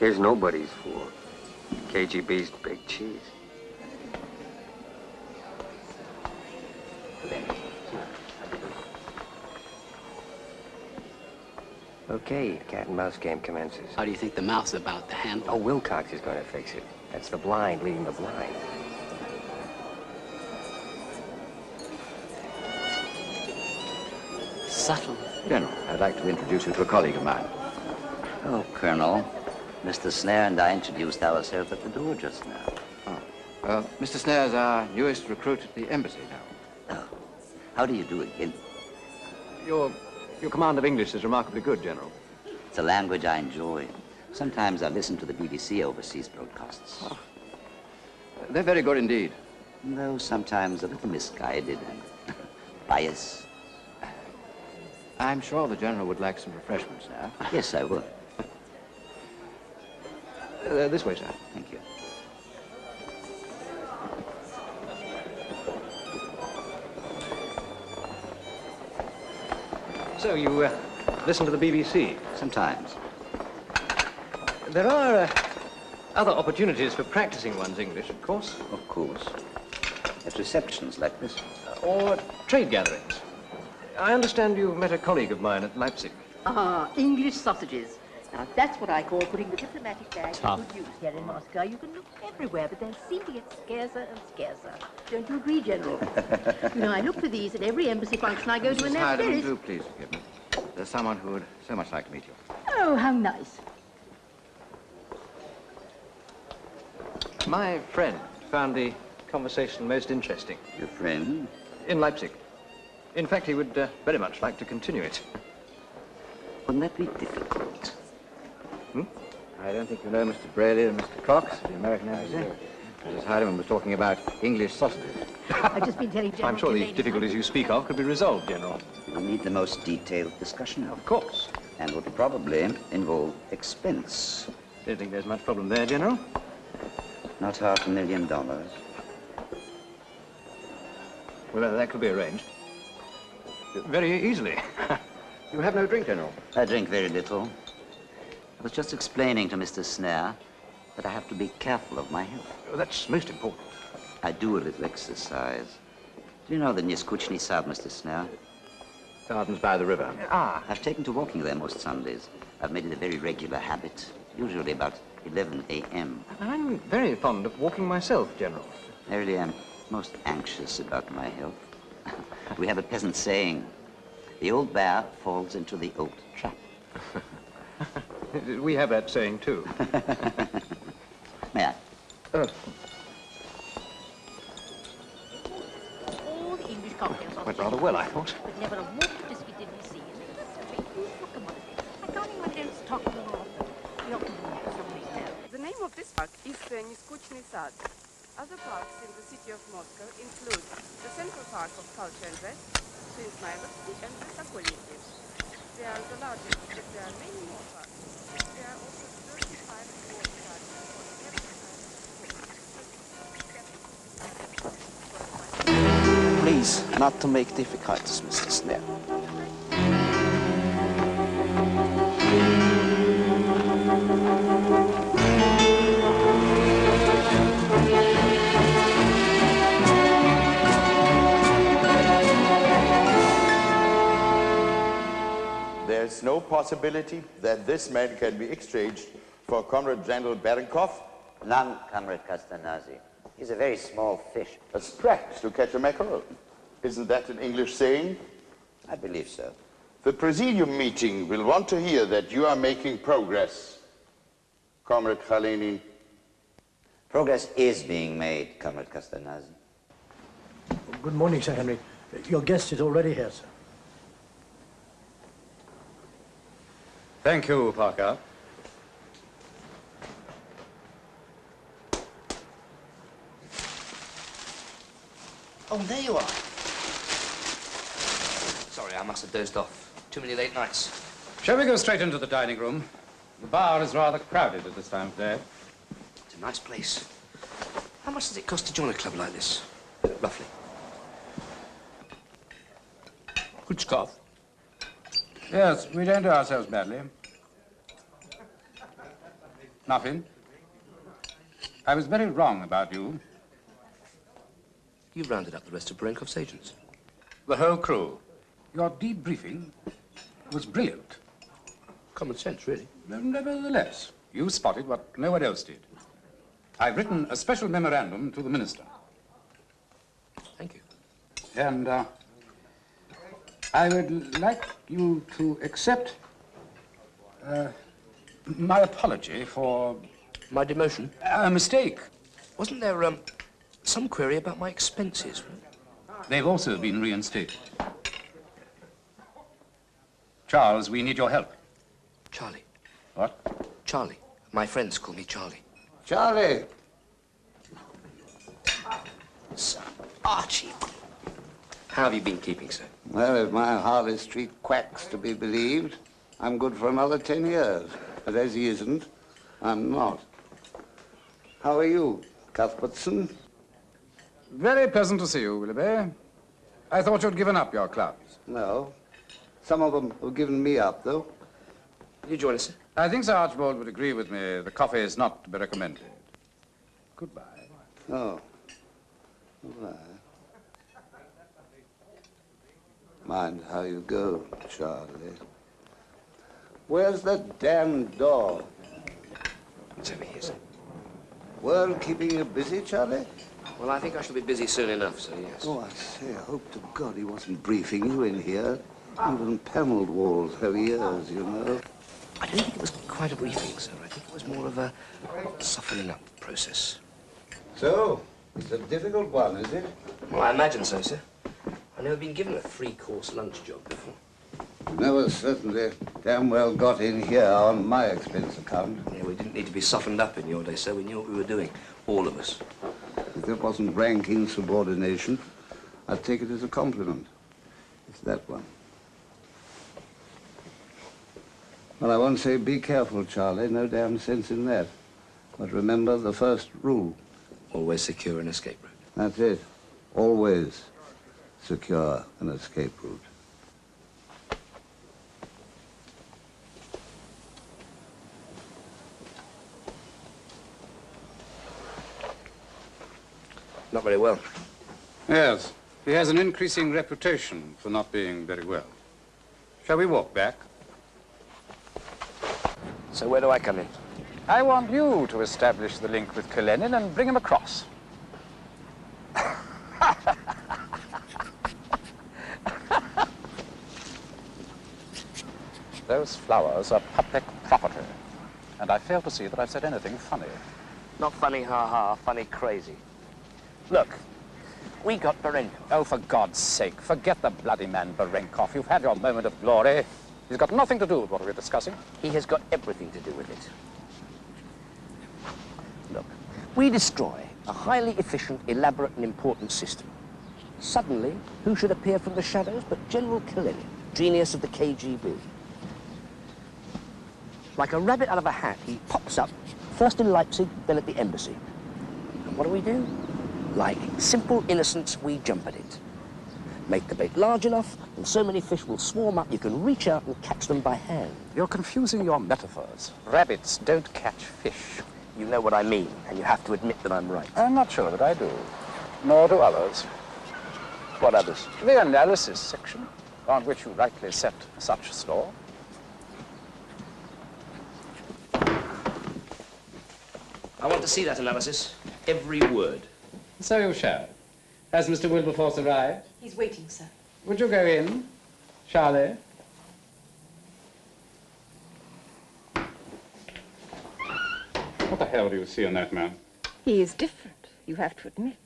Here's nobody's fool. KGB's big cheese. Okay, cat and mouse game commences. How do you think the mouth's about to handle? Oh, Wilcox is going to fix it. That's the blind leading the blind. Subtle. General, I'd like to introduce you to a colleague of mine. Oh, Colonel, Mr. Snare and I introduced ourselves at the door just now. Mr. Snare's our newest recruit at the embassy now. Oh. How do you do again? Your command of English is remarkably good, General. It's a language I enjoy. Sometimes I listen to the BBC overseas broadcasts. Oh. They're very good indeed. Though sometimes a little misguided and biased. I'm sure the General would like some refreshments now. Yes, I would. This way, sir. Thank you. So you listen to the BBC? Sometimes. There are other opportunities for practicing one's English, of course. Of course. At receptions like this. Or trade gatherings. I understand you met a colleague of mine at Leipzig. English sausages. Now, that's what I call putting the diplomatic bag to good use here in Moscow. You can look everywhere, but they seem to get scarcer and scarcer. Don't you agree, General? You know, I look for these at every embassy function I go to, and they're very... do please forgive me. There's someone who would so much like to meet you. Oh, how nice. My friend found the conversation most interesting. Your friend? In Leipzig. In fact, he would very much like to continue it. Wouldn't that be difficult? I don't think you know Mr. Braley and Mr. Cox at the American Embassy. Mrs. Hardiman was talking about English sausages. I've just been telling General... I'm sure the difficulties you speak of could be resolved, General. We'll need the most detailed discussion. Of course. And would probably involve expense. Don't think there's much problem there, General. Not $500,000. Well, that could be arranged. Very easily. You have no drink, General? I drink very little. I was just explaining to Mr. Snare that I have to be careful of my health. Oh, that's most important. I do a little exercise. Do you know the Niskuchny Sad, Mr. Snare? Gardens by the river. Ah. I've taken to walking there most Sundays. I've made it a very regular habit, usually about 11 a.m. I'm very fond of walking myself, General. I really am most anxious about my health. We have a peasant saying, the old bear falls into the old trap. We have that saying, too. May I? All the English cocktails Went rather well, I thought. But never a water biscuit did he see. Look at I can't even don't stop them off. We ought to have somebody else. The name of this park is Niskuchny Sad. Other parks in the city of Moscow include the Central Park of Culture and Rest, Finalizing, and the Sokolniki. They are the largest, but there are many more parks. There are also 35 water parks on every side. Please, not to make difficulties, Mr. Snare. There's no possibility that this man can be exchanged for Comrade General Berenkov? None, Comrade Kastanazi. He's a very small fish. A sprat to catch a mackerel. Isn't that an English saying? I believe so. The Presidium meeting will want to hear that you are making progress, Comrade Khalenin. Progress is being made, Comrade Kastanazi. Good morning, Sir Henry. Your guest is already here, sir. Thank you, Parker. Oh, there you are. Sorry, I must have dozed off. Too many late nights. Shall we go straight into the dining room? The bar is rather crowded at this time of day. It's a nice place. How much does it cost to join a club like this? Roughly. Good scoff. Yes, we don't do ourselves badly. Muffin, I was very wrong about you. You rounded up the rest of Barenkov's agents. The whole crew. Your debriefing was brilliant. Common sense, really. Nevertheless, you spotted what no one else did. I've written a special memorandum to the minister. Thank you. And I would like you to accept My apology for... My demotion? A mistake. Wasn't there, some query about my expenses? They've also been reinstated. Charles, we need your help. Charlie. What? Charlie. My friends call me Charlie. Charlie! Sir Archie. How have you been keeping, sir? Well, if my Harley Street quack's to be believed, I'm good for another 10 years. But as he isn't, I'm not. How are you, Cuthbertson? Very pleasant to see you, Willoughby. I thought you'd given up your clubs. No. Some of them have given me up, though. You join us, sir? I think Sir Archibald would agree with me. The coffee is not to be recommended. Goodbye. Oh. Goodbye. Mind how you go, Charlie. Where's that damned dog? It's over here, sir. World keeping you busy, Charlie? Well, I think I shall be busy soon enough, so yes. Oh, I say, I hope to God he wasn't briefing you in here. Even panelled walls have ears, you know. I don't think it was quite a briefing, sir. I think it was more of a softening up process. So, it's a difficult one, is it? Well, I imagine so, sir. I've never been given a three-course lunch job before. Never certainly damn well got in here on my expense account. Yeah, we didn't need to be softened up in your day, sir. We knew what we were doing, all of us. If it wasn't rank insubordination, I'd take it as a compliment. It's that one. Well, I won't say be careful, Charlie. No damn sense in that. But remember the first rule. Always secure an escape route. That's it. Always secure an escape route. Not very well. Yes. He has an increasing reputation for not being very well. Shall we walk back? So where do I come in? I want you to establish the link with Karenin and bring him across. Those flowers are public property, and I fail to see that I've said anything funny. Not funny, ha-ha, funny crazy. Look, we got Berenkov. Oh, for God's sake, forget the bloody man Berenkov. You've had your moment of glory. He's got nothing to do with what we're discussing. He has got everything to do with it. Look, we destroy a highly efficient, elaborate, and important system. Suddenly, who should appear from the shadows but General Karenin, genius of the KGB. Like a rabbit out of a hat, he pops up, first in Leipzig, then at the embassy. And what do? Like simple innocents, we jump at it. Make the bait large enough, and so many fish will swarm up, you can reach out and catch them by hand. You're confusing your metaphors. Rabbits don't catch fish. You know what I mean, and you have to admit that I'm right. I'm not sure that I do. Nor do others. What others? The analysis section, on which you rightly set such store. I want to see that analysis. Every word. So you shall. Has Mr. Wilberforce arrived? He's waiting, sir. Would you go in, Charlie? What the hell do you see in that man? He is different, you have to admit.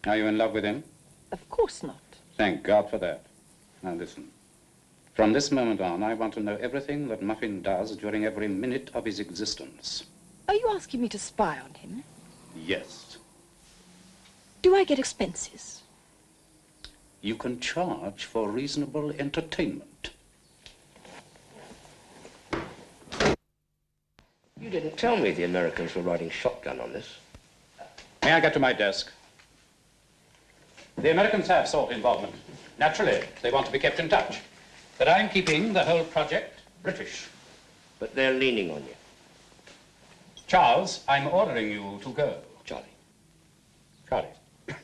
Are you in love with him? Of course not. Thank God for that. Now listen. From this moment on, I want to know everything that Muffin does during every minute of his existence. Are you asking me to spy on him? Yes. Do I get expenses? You can charge for reasonable entertainment. You didn't tell me the Americans were riding shotgun on this. May I get to my desk? The Americans have sought involvement. Naturally, they want to be kept in touch. But I'm keeping the whole project British. But they're leaning on you. Charles, I'm ordering you to go. Charlie. Charlie. Thank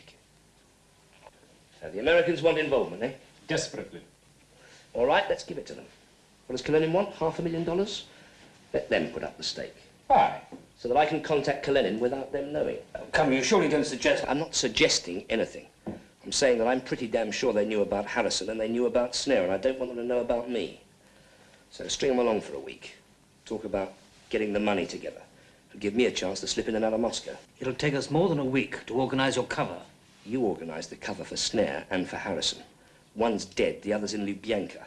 you. So the Americans want involvement, eh? Desperately. All right, let's give it to them. What does Karenin want? $500,000? Let them put up the stake. Why? So that I can contact Karenin without them knowing. Oh, come, you surely don't suggest... I'm not suggesting anything. I'm saying that I'm pretty damn sure they knew about Harrison and they knew about Snare, and I don't want them to know about me. So string them along for a week. Talk about getting the money together. It'll give me a chance to slip in and out of Moscow. It'll take us more than a week to organize your cover. You organize the cover for Snare and for Harrison. One's dead, the other's in Lubyanka.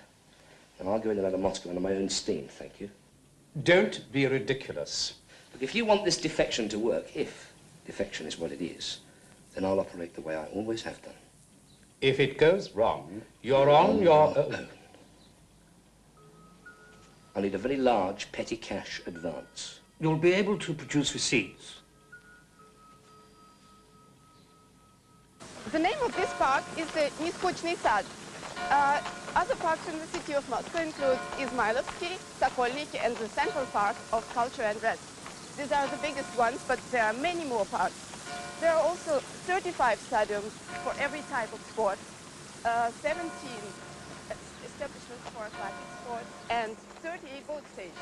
And I'll go in and out of Moscow on my own steam, thank you. Don't be ridiculous. Look, if you want this defection to work, if defection is what it is, then I'll operate the way I always have done. If it goes wrong, you're on your own. I'll need a very large petty cash advance. You'll be able to produce receipts. The name of this park is the Neskutchny Sad. Other parks in the city of Moscow include Izmailovsky, Sokolniki, and the Central Park of Culture and Rest. These are the biggest ones, but there are many more parks. There are also 35 stadiums for every type of sport, 17 establishments for aquatic sports, and 38 boat stations.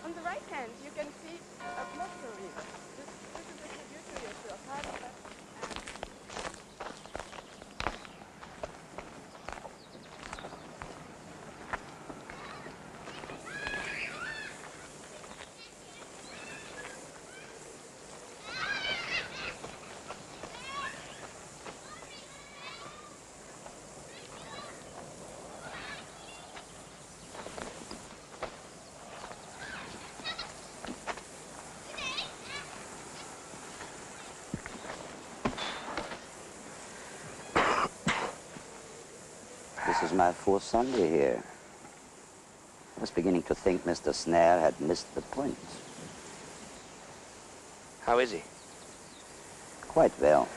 On the right hand, you can see a Moscow River. This is a tributary of the Akadika. This is my fourth Sunday here. I was beginning to think Mr. Snare had missed the point. How is he? Quite well.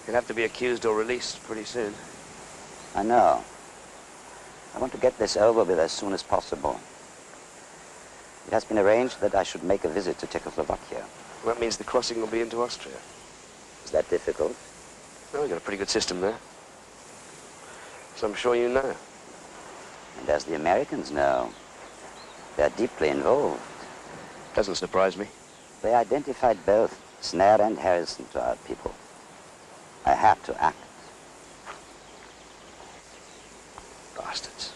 He'll have to be accused or released pretty soon. I know. I want to get this over with as soon as possible. It has been arranged that I should make a visit to Czechoslovakia. Well, that means the crossing will be into Austria. Is that difficult? Well, we've got a pretty good system there. So I'm sure you know. And as the Americans know, they're deeply involved. Doesn't surprise me. They identified both Snare and Harrison to our people. I had to act. Bastards.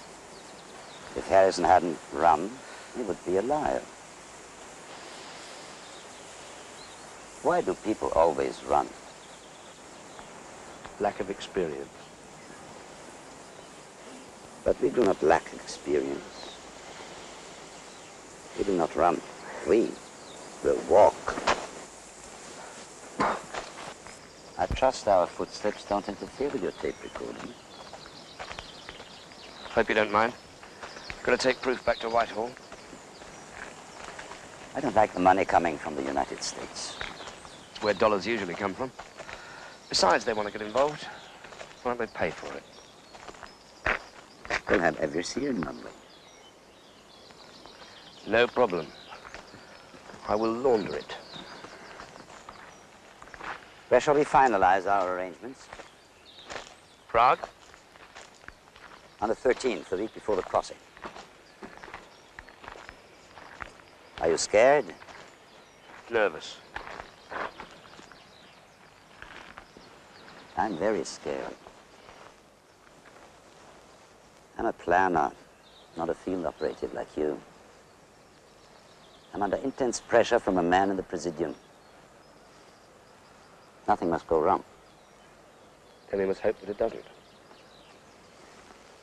If Harrison hadn't run, he would be alive. Why do people always run? Lack of experience. But we do not lack experience. We do not run. We will walk. I trust our footsteps don't interfere with your tape recording. Hope you don't mind. Got to take proof back to Whitehall. I don't like the money coming from the United States. It's where dollars usually come from. Besides, they want to get involved. Why don't they pay for it? They'll have every serial number. No problem. I will launder it. Where shall we finalize our arrangements? Prague? On the 13th, the week before the crossing. Are you scared? Nervous. I'm very scared. I'm a planner, not a field operative like you. I'm under intense pressure from a man in the Presidium. Nothing must go wrong. Then we must hope that it doesn't.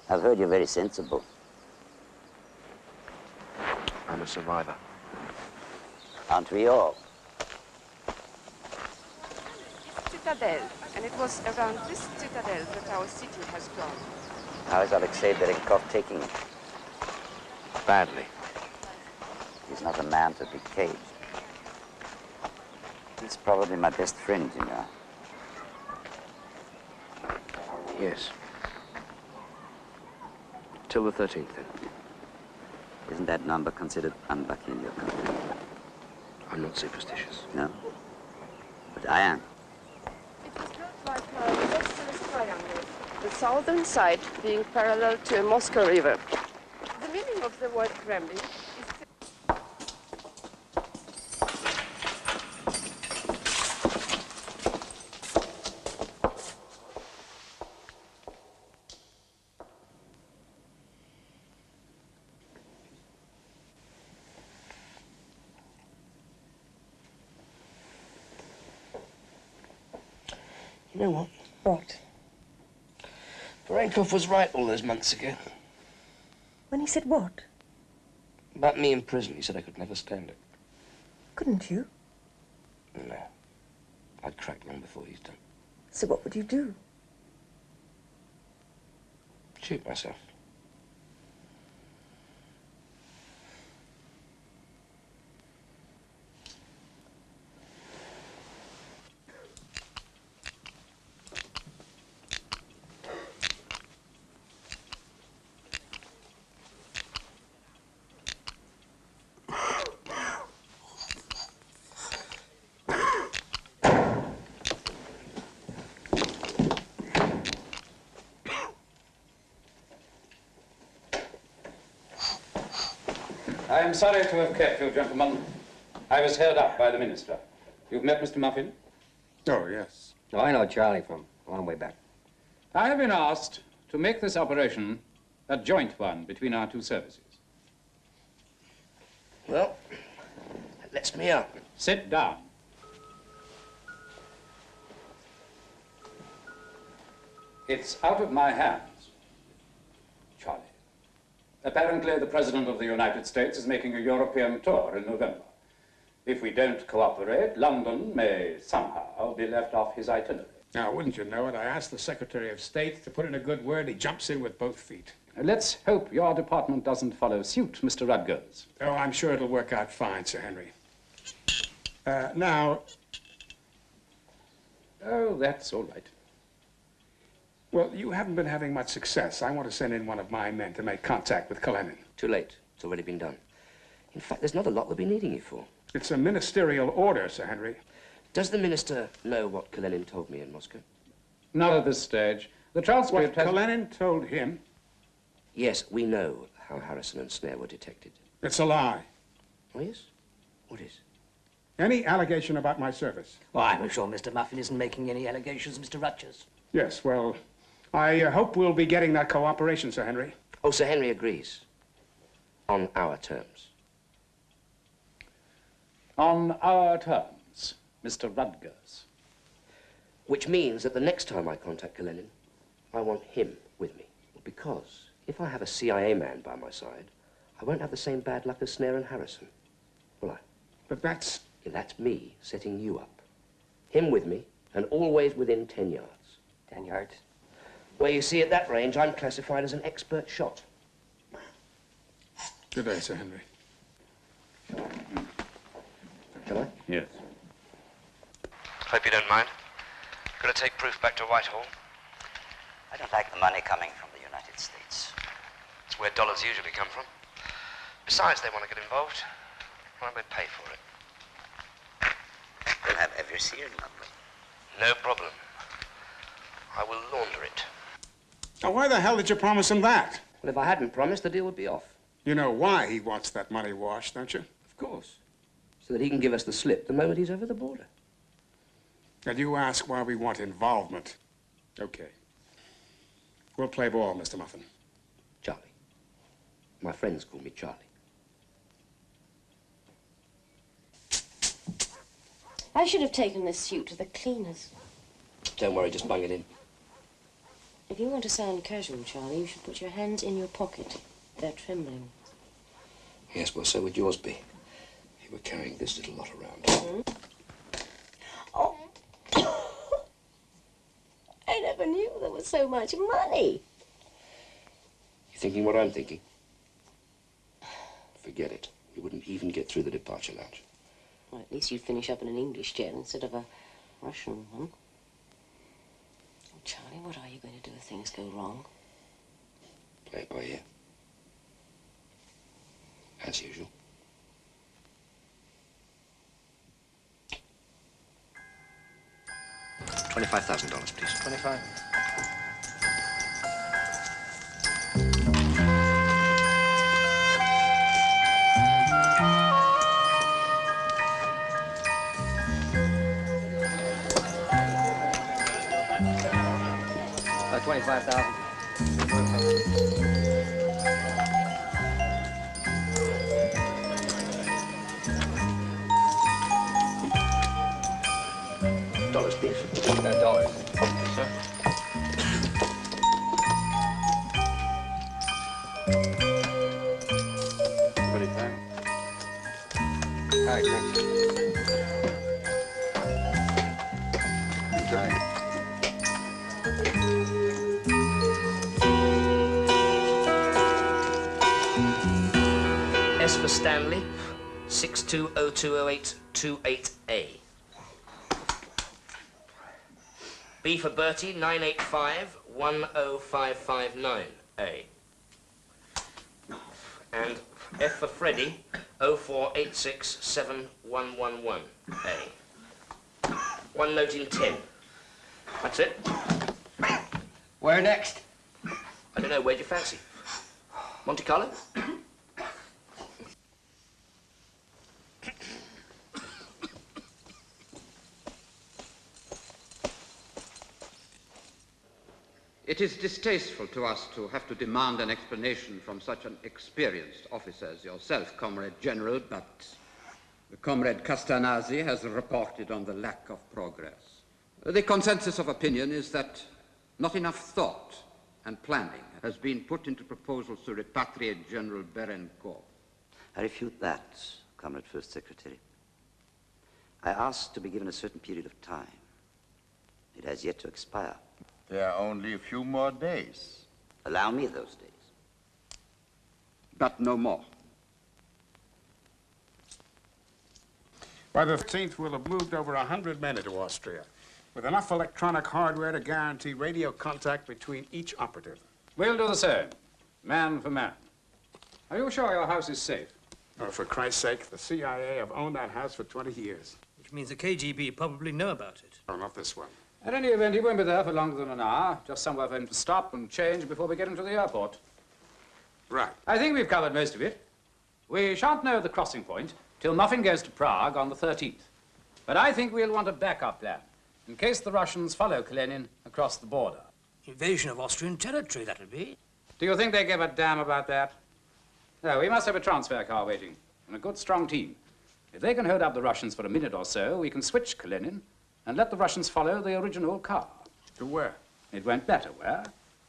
I've heard you're very sensible. I'm a survivor. Aren't we all? It's Citadel, and it was around this citadel that our city has grown. How is Alexei Berenkov taking it? Badly. He's not a man to be caged. He's probably my best friend, you know. Yes. Till the 13th, then. Isn't that number considered unlucky in your country? I'm not superstitious. No? But I am. It was built like a isosceles triangle, the southern side being parallel to a Moscow River. The meaning of the word Kremlin is... You know what? What? Barenkov was right all those months ago. When he said what? About me in prison. He said I could never stand it. Couldn't you? No. I'd crack long before he's done. So what would you do? Shoot myself. I am sorry to have kept you, gentlemen. I was held up by the minister. You've met Mr. Muffin? Oh, yes. Oh, I know Charlie from a long way back. I have been asked to make this operation a joint one between our two services. Well, that lets me up. Sit down. It's out of my hands, Charlie. Apparently, the President of the United States is making a European tour in November. If we don't cooperate, London may somehow be left off his itinerary. Now, wouldn't you know it? I asked the Secretary of State to put in a good word. He jumps in with both feet. Let's hope your department doesn't follow suit, Mr. Rutgers. Oh, I'm sure it'll work out fine, Sir Henry. Now... Oh, that's all right. Well, you haven't been having much success. I want to send in one of my men to make contact with Karenin. Too late. It's already been done. In fact, there's not a lot we'll be needing you for. It's a ministerial order, Sir Henry. Does the minister know what Karenin told me in Moscow? Not at this stage. The transcript What has... Karenin told him? Yes, we know how Harrison and Snare were detected. It's a lie. Oh, yes? What is? Any allegation about my service? Well, I'm sure Mr. Muffin isn't making any allegations, Mr. Rutgers. Yes, well, I hope we'll be getting that cooperation, Sir Henry. Oh, Sir Henry agrees. On our terms. On our terms, Mr. Rutgers. Which means that the next time I contact Karenin, I want him with me. Because if I have a CIA man by my side, I won't have the same bad luck as Snare and Harrison, will I? But that's... Yeah, that's me setting you up. Him with me, and always within 10 yards. 10 yards? Well, you see, at that range, I'm classified as an expert shot. Good day, Sir Henry. Shall I? Yes. Hope you don't mind. Gonna take proof back to Whitehall. I don't like the money coming from the United States. It's where dollars usually come from. Besides, they want to get involved. Why don't we pay for it? We'll have every seared, lovely. No problem. I will launder it. Now, why the hell did you promise him that? Well, if I hadn't promised, the deal would be off. You know why he wants that money washed, don't you? Of course. So that he can give us the slip the moment he's over the border. And you ask why we want involvement. Okay. We'll play ball, Mr. Muffin. Charlie. My friends call me Charlie. I should have taken this suit to the cleaners. Don't worry, just bung it in. If you want to sound casual, Charlie, you should put your hands in your pocket. They're trembling. Yes, well, so would yours be. You were carrying this little lot around. Mm-hmm. Oh. I never knew there was so much money. You thinking what I'm thinking? Forget it. You wouldn't even get through the departure lounge. Well, at least you'd finish up in an English chair instead of a Russian one. Oh, Charlie, what are you going to do if things go wrong? Play it by ear. As usual. $25,000, please. 25. Dollars, please. Dollars. Yes, sir. Pretty fine. Hi, thanks. S for Stanley, 62020828A. B for Bertie, 985-10559A. And F for Freddie, 04867111A. One note in 10. That's it. Where next? I don't know, where'd you fancy? Monte Carlo? It is distasteful to us to have to demand an explanation from such an experienced officer as yourself, Comrade General, but Comrade Castanasi has reported on the lack of progress. The consensus of opinion is that not enough thought and planning has been put into proposals to repatriate General Berencourt. I refute that, Comrade First Secretary. I asked to be given a certain period of time. It has yet to expire. There are only a few more days. Allow me those days. But no more. By the 13th, we'll have moved over 100 men into Austria, with enough electronic hardware to guarantee radio contact between each operative. We'll do the same, man for man. Are you sure your house is safe? Oh, for Christ's sake, the CIA have owned that house for 20 years. Which means the KGB probably know about it. Oh, not this one. At any event, he won't be there for longer than an hour. Just somewhere for him to stop and change before we get him to the airport. Right. I think we've covered most of it. We shan't know the crossing point till Muffin goes to Prague on the 13th. But I think we'll want a backup plan, in case the Russians follow Karenin across the border. Invasion of Austrian territory, that'll be. Do you think they give a damn about that? No, we must have a transfer car waiting, and a good, strong team. If they can hold up the Russians for a minute or so, we can switch Karenin and let the Russians follow the original car. To where? It won't matter where.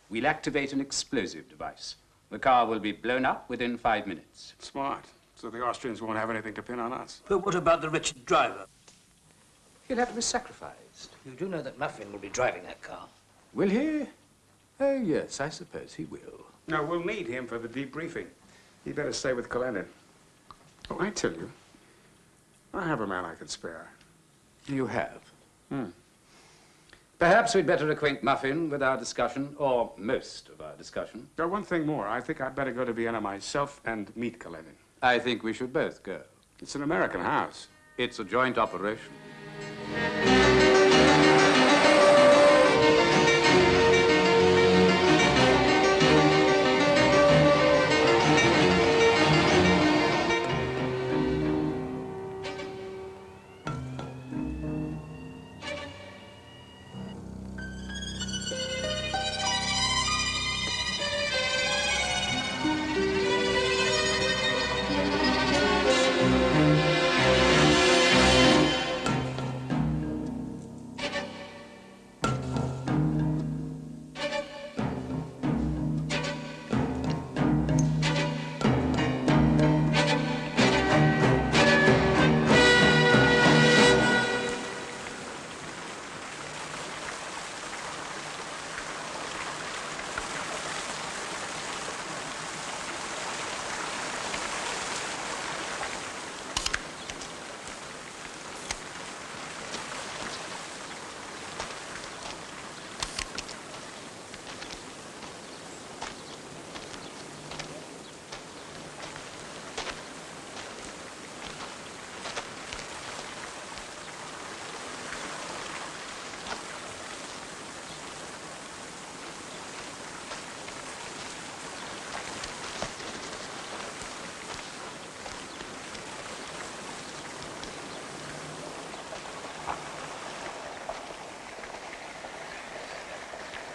We'll activate an explosive device. The car will be blown up within 5 minutes. Smart. So the Austrians won't have anything to pin on us. But what about the wretched driver? He'll have to be sacrificed. You do know that Muffin will be driving that car. Will he? Oh, yes, I suppose he will. No, we'll need him for the debriefing. He'd better stay with Karenin. Oh, I tell you, I have a man I could spare. You have? Perhaps we'd better acquaint Muffin with our discussion, or most of our discussion. One thing more. I think I'd better go to Vienna myself and meet Karenin. I think we should both go. It's an American house. It's a joint operation.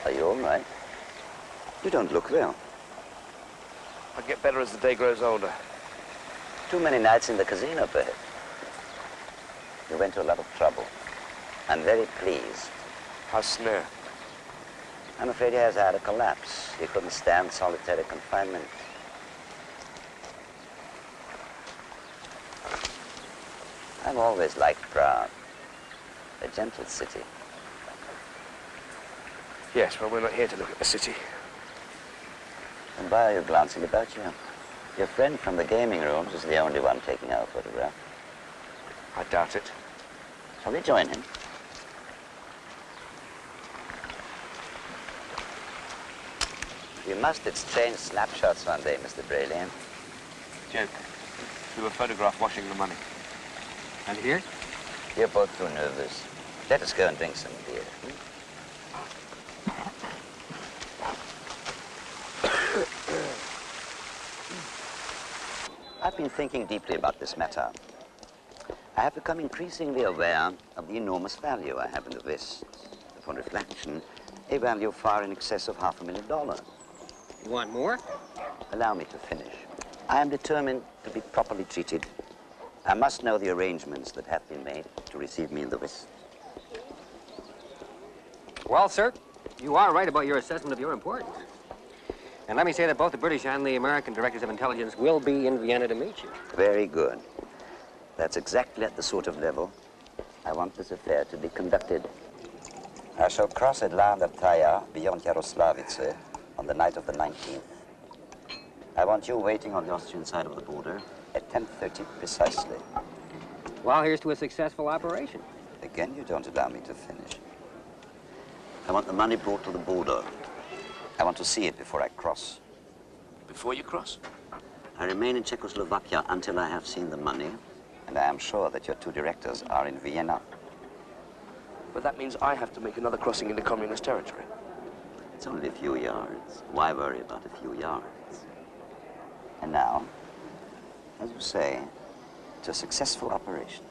Are you all right? You don't look well. I'll get better as the day grows older. Too many nights in the casino, perhaps. You went to a lot of trouble. I'm very pleased. How's Snare? I'm afraid he has had a collapse. He couldn't stand solitary confinement. I've always liked Prague. A gentle city. Yes, well, we're not here to look at the city. And why are you glancing about you? Your friend from the gaming rooms is the only one taking our photograph. I doubt it. Shall we join him? We must exchange snapshots one day, Mr. Braley. Joke. We were photographed washing the money. And here? You're both too nervous. Let us go and drink some beer. I've been thinking deeply about this matter. I have become increasingly aware of the enormous value I have in the West. Upon reflection, a value far in excess of $500,000. You want more? Allow me to finish. I am determined to be properly treated. I must know the arrangements that have been made to receive me in the West. Well, sir, you are right about your assessment of your importance. And let me say that both the British and the American directors of intelligence will be in Vienna to meet you. Very good. That's exactly at the sort of level I want this affair to be conducted. I shall cross at Landertaya beyond Yaroslavitse on the night of the 19th. I want you waiting on the Austrian side of the border at 10:30 precisely. Well, here's to a successful operation. Again, you don't allow me to finish. I want the money brought to the border. I want to see it before I cross. Before you cross? I remain in Czechoslovakia until I have seen the money, and I am sure that your two directors are in Vienna. But that means I have to make another crossing into communist territory. It's only a few yards. Why worry about a few yards? And now, as you say, it's a successful operation.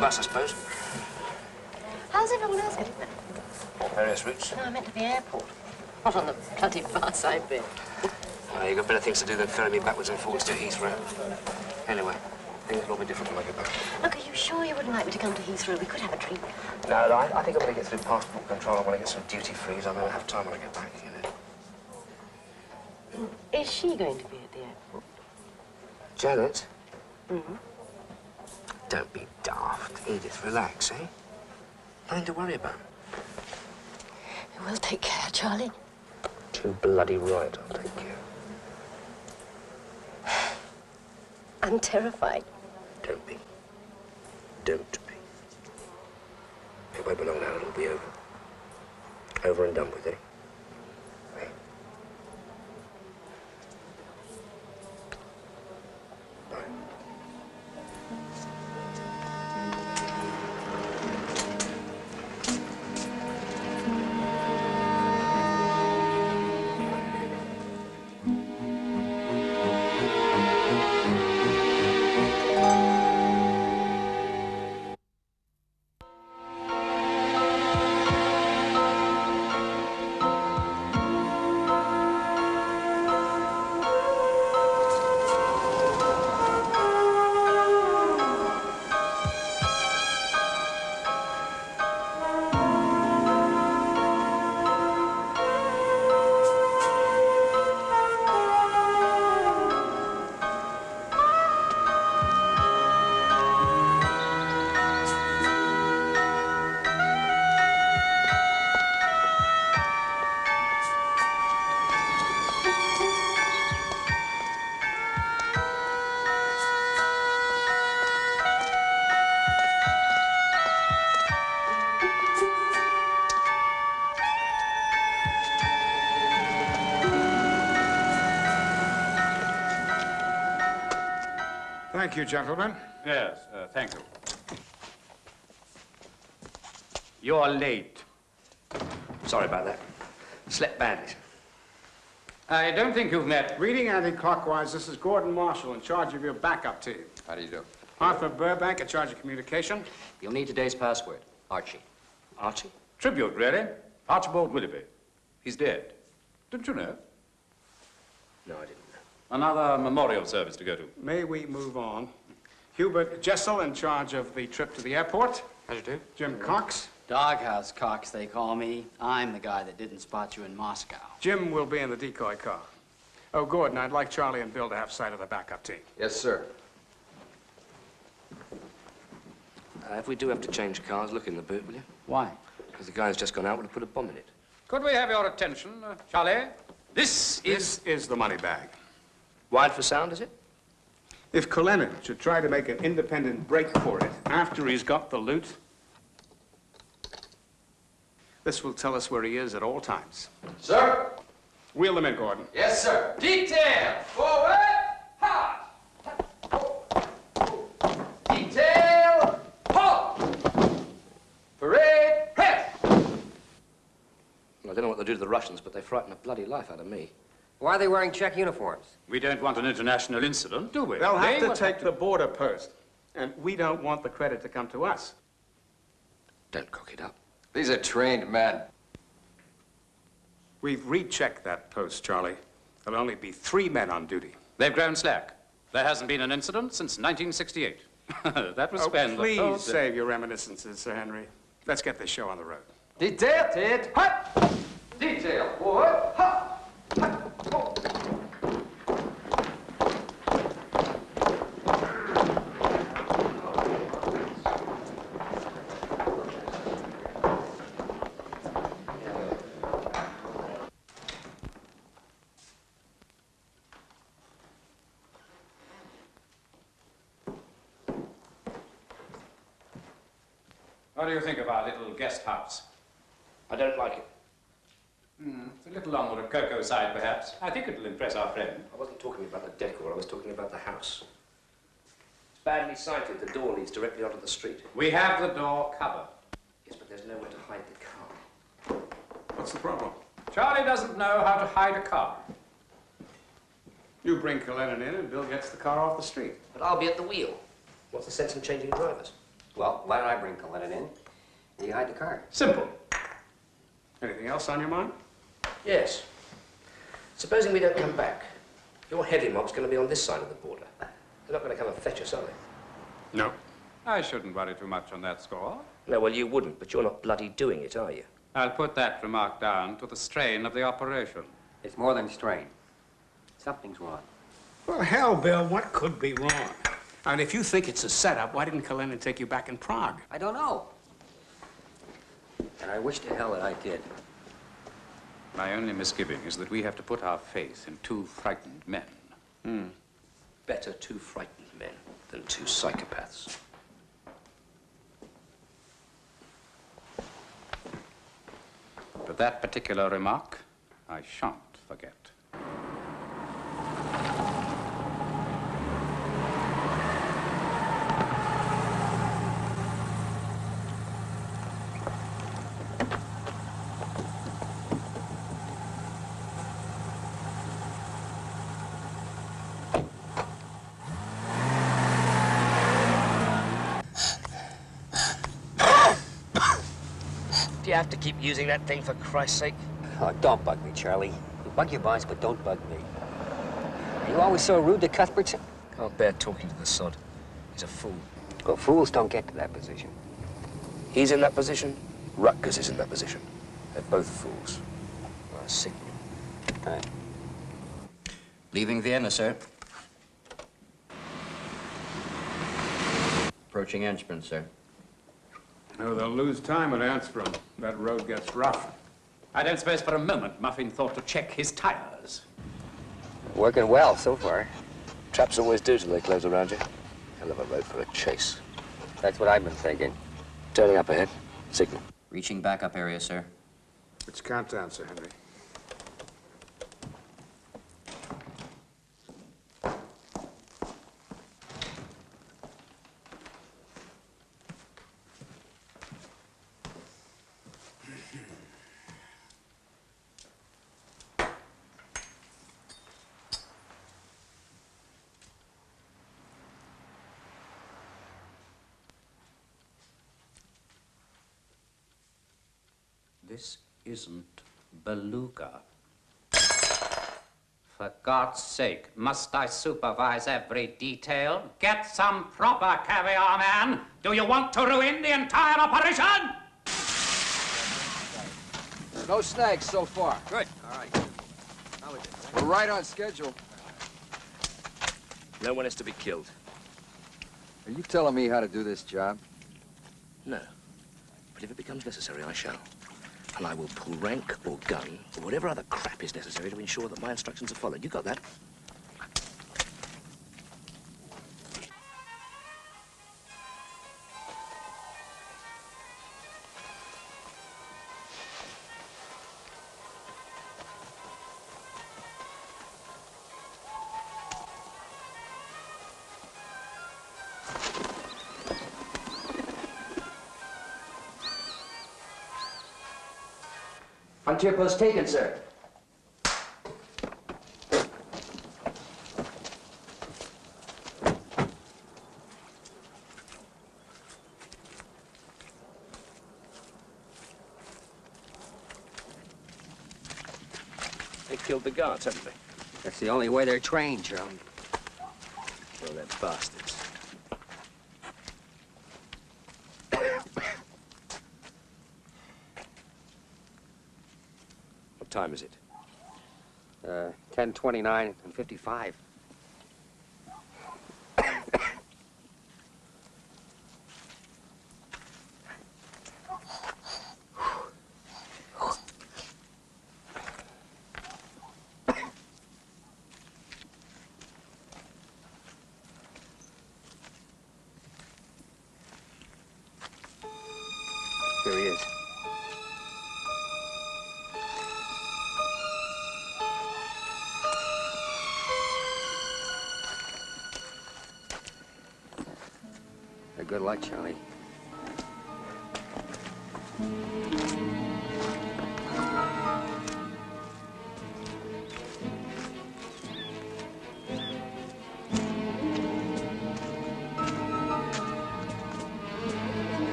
Bus, I suppose. How's everyone else getting there? Various routes. No, I meant to the airport. Not on the bloody bus, I bet. Oh, you've got better things to do than ferry me backwards and forwards to Heathrow. Anyway, things will all be different when I get back. Look, are you sure you wouldn't like me to come to Heathrow? We could have a drink. No, I think I'm going to get through passport control. I want to get some duty-frees. I'm going to have time when I get back, you know. Is she going to be at the airport? Janet? Mm-hmm. Don't be daft. Edith, relax, eh? Nothing to worry about. We'll take care, Charlie. Too bloody right, I'll take care. I'm terrified. Don't be. Don't be. It won't be long now, it'll be over. Over and done with, eh? Thank you, gentlemen. Yes, thank you. You're late. Sorry about that. Slept badly. I don't think you've met. Reading anti-clockwise, this is Gordon Marshall in charge of your backup team. How do you do? Arthur Burbank in charge of communication. You'll need today's password. Archie. Archie? Tribute, really. Archibald Willoughby. He's dead. Didn't you know? No, I didn't. Another memorial service to go to. May we move on? Hubert Jessel in charge of the trip to the airport. How'd you do? Jim Cox. Doghouse Cox, they call me. I'm the guy that didn't spot you in Moscow. Jim will be in the decoy car. Oh, Gordon, I'd like Charlie and Bill to have sight of the backup team. Yes, sir. If we do have to change cars, look in the boot, will you? Why? Because the guy's just gone out and put a bomb in it. Could we have your attention, Charlie? This is the money bag. Wired for sound, is it? If Cullinan should try to make an independent break for it after he's got the loot, this will tell us where he is at all times. Sir? Wheel them in, Gordon. Yes, sir. Detail! Forward! Hard! Detail! Halt! Parade! Press! I don't know what they'll do to the Russians, but they frighten the bloody life out of me. Why are they wearing Czech uniforms? We don't want an international incident, do we? They'll have They to take the border post, and we don't want the credit to come to us. Don't cock it up. These are trained men. We've rechecked that post, Charlie. There'll only be 3 men on duty. They've grown slack. There hasn't been an incident since 1968. That was spent. Please save your reminiscences, Sir Henry. Let's get this show on the road. Detail, Ted. Hut! Detail, forward. Hut! What do you think of our little guest house? I don't like it. It's a little on the Rococo side, perhaps. I think it'll impress our friend. I wasn't talking about the decor, I was talking about the house. It's badly sited. The door leads directly onto the street. We have the door covered. Yes, but there's nowhere to hide the car. What's the problem? Charlie doesn't know how to hide a car. You bring Cullinan in, and Bill gets the car off the street. But I'll be at the wheel. What's the sense in changing drivers? Well, why don't I bring Cullinan in? And you hide the car. Simple. Anything else on your mind? Yes. Supposing we don't come back, your heavy mob's going to be on this side of the border. They're not going to come and fetch us, are they? No. I shouldn't worry too much on that score. No, well, you wouldn't, but you're not bloody doing it, are you? I'll put that remark down to the strain of the operation. It's more than strain. Something's wrong. Well, hell, Bill, what could be wrong? And if you think it's a setup, why didn't Cullinan take you back in Prague? I don't know. And I wish to hell that I did. My only misgiving is that we have to put our faith in 2 frightened men. Better 2 frightened men than 2 psychopaths. But that particular remark, I shan't forget. Do you have to keep using that thing, for Christ's sake? Oh, don't bug me, Charlie. You bug your boss, but don't bug me. Are you always so rude to Cuthbertson? Can't bear talking to the sod. He's a fool. Well, fools don't get to that position. He's in that position. Rutgers is in that position. They're both fools. Signal. Aye. Leaving Vienna, sir. Approaching Ensprin, sir. No, they'll lose time at Ansprum. That road gets rough. I don't suppose for a moment Muffin thought to check his tires. Working well so far. Traps always do till they close around you. Hell of a road for a chase. That's what I've been thinking. Turning up ahead. Signal. Reaching backup area, sir. It's countdown, Sir Henry. This isn't beluga. For God's sake, must I supervise every detail? Get some proper caviar, man! Do you want to ruin the entire operation? No snags so far. Good. All right. We're right on schedule. No one is to be killed. Are you telling me how to do this job? No. But if it becomes necessary, I shall. And I will pull rank or gun or whatever other crap is necessary to ensure that my instructions are followed. You got that? Frontier post taken, sir. They killed the guards, haven't they? That's the only way they're trained, Charlie. Well, they're bastards. What time is it? 10:29 and 55. Here he is. Good luck, Charlie.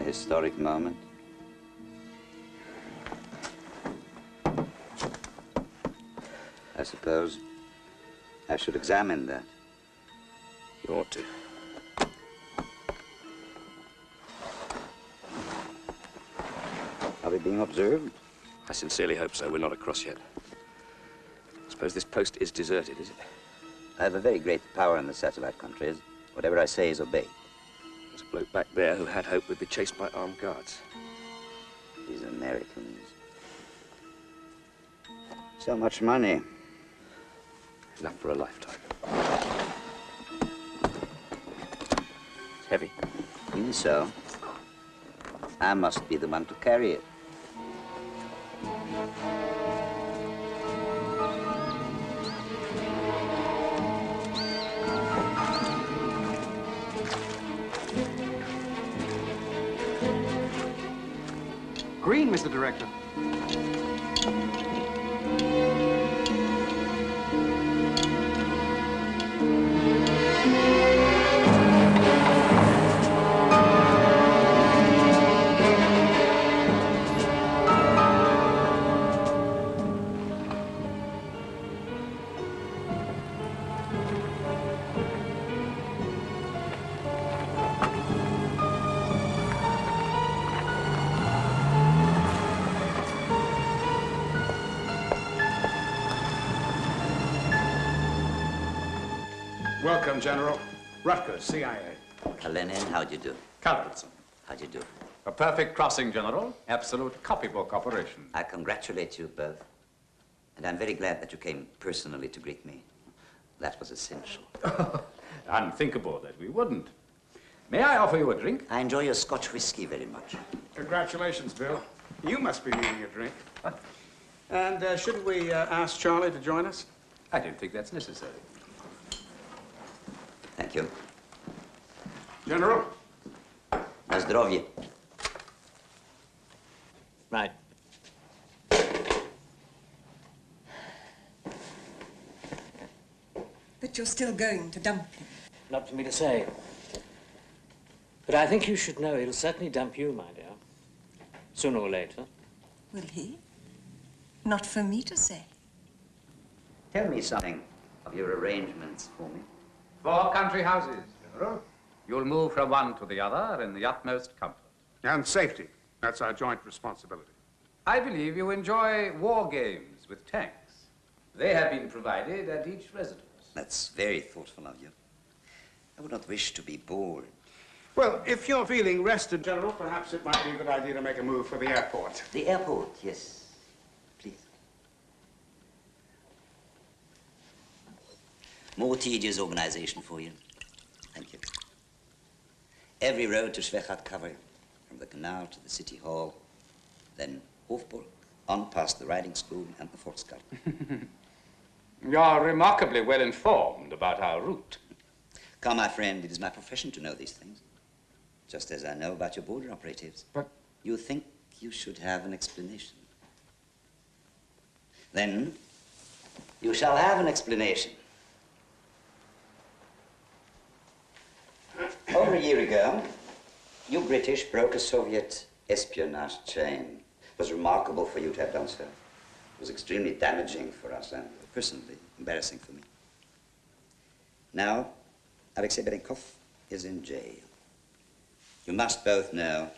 Historic moment. I suppose I should examine that. You ought to. Are we being observed? I sincerely hope so. We're not across yet. I suppose this post is deserted, is it? I have a very great power in the satellite countries. Whatever I say is obeyed. There's a bloke back there who had hope we'd be chased by armed guards. These Americans. So much money. Enough for a lifetime. It's heavy. Even so, I must be the one to carry it. Green, Mr. Director. Welcome, General. Rutgers, CIA. Kalenin, how do you do? Richardson. How do you do? A perfect crossing, General. Absolute copybook operation. I congratulate you both. And I'm very glad that you came personally to greet me. That was essential. Unthinkable that we wouldn't. May I offer you a drink? I enjoy your Scotch whiskey very much. Congratulations, Bill. You must be needing a drink. And shouldn't we ask Charlie to join us? I don't think that's necessary. Thank you. General? Na zdrowie. Right. But you're still going to dump him. Not for me to say. But I think you should know he'll certainly dump you, my dear. Sooner or later. Will he? Not for me to say. Tell me something of your arrangements for me. 4 country houses, General. You'll move from one to the other in the utmost comfort. And safety. That's our joint responsibility. I believe you enjoy war games with tanks. They have been provided at each residence. That's very thoughtful of you. I would not wish to be bored. Well, if you're feeling rested, General, perhaps it might be a good idea to make a move for the airport. The airport, yes. Please. More tedious organization for you. Thank you. Every road to Schwechat cover, from the canal to the city hall, then Hofburg, on past the riding school and the Volksgarten. You're remarkably well informed about our route. Come, my friend, it is my profession to know these things. Just as I know about your border operatives. But you think you should have an explanation. Then you shall have an explanation. Over a year ago, you British broke a Soviet espionage chain. It was remarkable for you to have done so. It was extremely damaging for us and personally embarrassing for me. Now, Alexei Berenkov is in jail. You must both know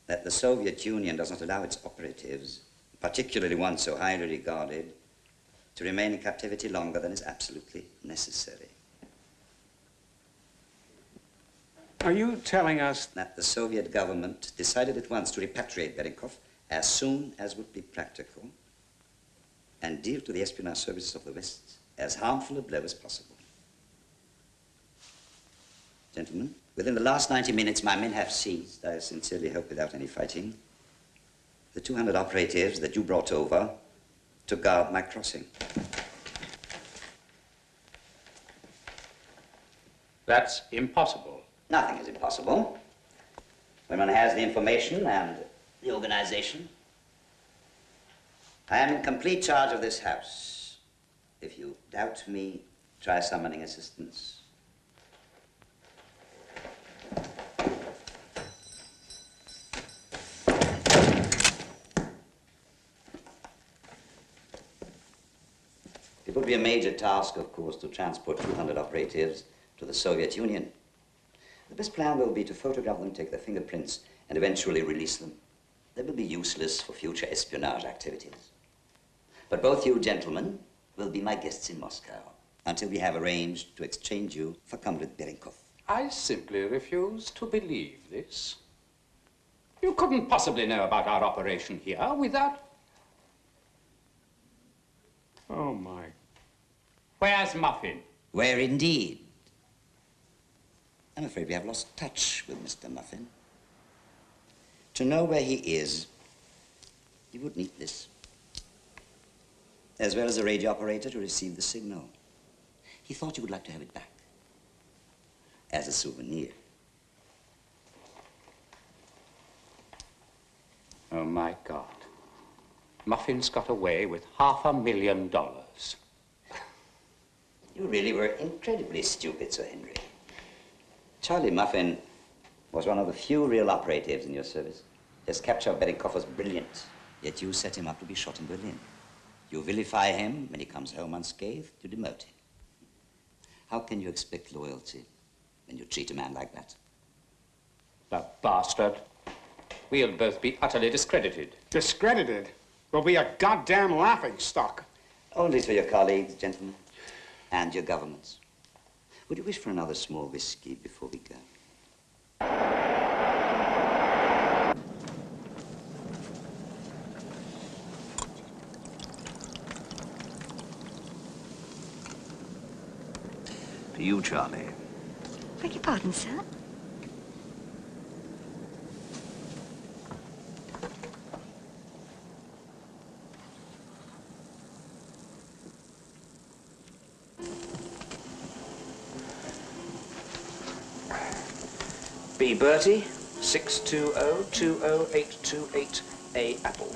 that the Soviet Union does not allow its operatives, particularly one so highly regarded, to remain in captivity longer than is absolutely necessary. Are you telling us that the Soviet government decided at once to repatriate Berenkov as soon as would be practical and deal to the espionage services of the West as harmful a blow as possible? Gentlemen, within the last 90 minutes, my men have seized, I sincerely hope without any fighting, the 200 operatives that you brought over to guard my crossing. That's impossible. Nothing is impossible when one has the information and the organization. I am in complete charge of this house. If you doubt me, try summoning assistance. It would be a major task, of course, to transport 200 operatives to the Soviet Union. The best plan will be to photograph them, take their fingerprints, and eventually release them. They will be useless for future espionage activities. But both you gentlemen will be my guests in Moscow until we have arranged to exchange you for Comrade Berenkov. I simply refuse to believe this. You couldn't possibly know about our operation here without... Oh, my. Where's Muffin? Where indeed? I'm afraid we have lost touch with Mr. Muffin. To know where he is, you would need this, as well as a radio operator to receive the signal. He thought you would like to have it back, as a souvenir. Oh, my God. Muffin's got away with $500,000. You really were incredibly stupid, Sir Henry. Charlie Muffin was one of the few real operatives in your service. His capture of Berenkov was brilliant, yet you set him up to be shot in Berlin. You vilify him when he comes home unscathed, you demote him. How can you expect loyalty when you treat a man like that? The bastard. We'll both be utterly discredited. discredited? We'll be a goddamn laughing stock. Only to your colleagues, gentlemen, and your governments. Would you wish for another small whiskey before we go? To you, Charlie. Beg your pardon, sir? B. Bertie, 620-20828A Apple.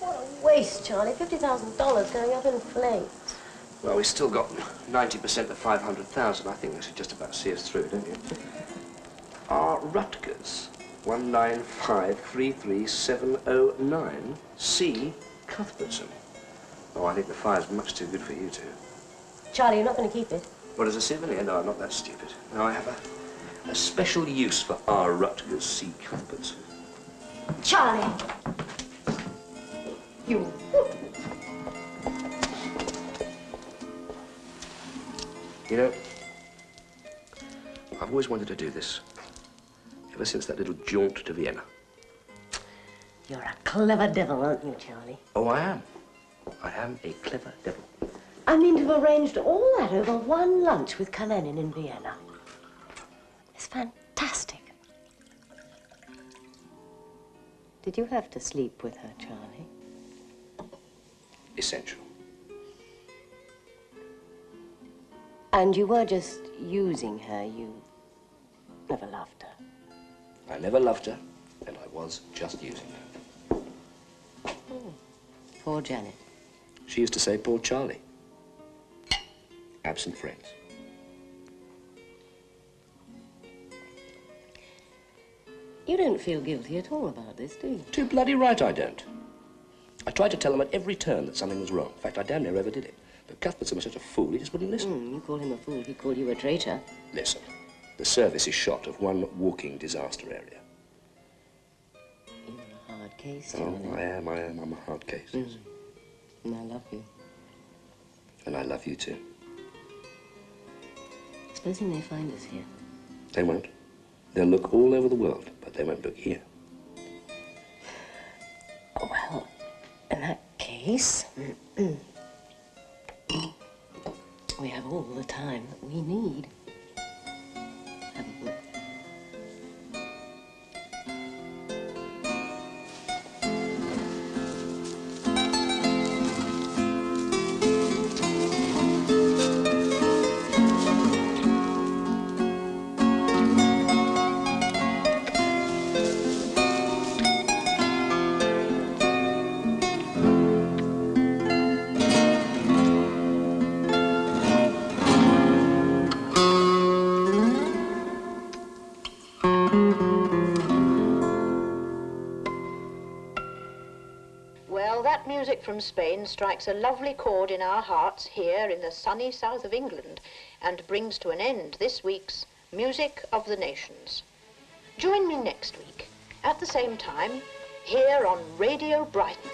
What a waste, Charlie. $50,000 going up in flames. Well, we've still got 90% of 500,000. I think that should just about see us through, don't you? R. Rutgers, 195-33709. C. Cuthbertson. Oh, I think the fire's much too good for you two. Charlie, you're not going to keep it. What, as a souvenir? No, I'm not that stupid. No, I have a special use for R. Rutgers, C. Cuthbertson. Charlie! You. You know, I've always wanted to do this, ever since that little jaunt to Vienna. You're a clever devil, aren't you, Charlie? Oh, I am. I am a clever devil. I mean to have arranged all that over one lunch with Karenin in Vienna. It's fantastic. Did you have to sleep with her, Charlie? Essential. And you were just using her, you never loved her. I never loved her, and I was just using her. Oh, poor Janet. She used to say, poor Charlie. Absent friends. You don't feel guilty at all about this, do you? Too bloody right I don't. I tried to tell him at every turn that something was wrong. In fact, I damn near ever did it. But Cuthbertson was such a fool, he just wouldn't listen. You call him a fool, he called you a traitor. Listen, the service is shot of one walking disaster area. You're a hard case, Oh, Charlie. I am. I'm a hard case. And I love you. And I love you too. Supposing they find us here. They won't. They'll look all over the world, but they won't look here. Well, in that case, we have all the time that we need, haven't we? Music from Spain strikes a lovely chord in our hearts here in the sunny south of England and brings to an end this week's Music of the Nations. Join me next week at the same time here on Radio Brighton.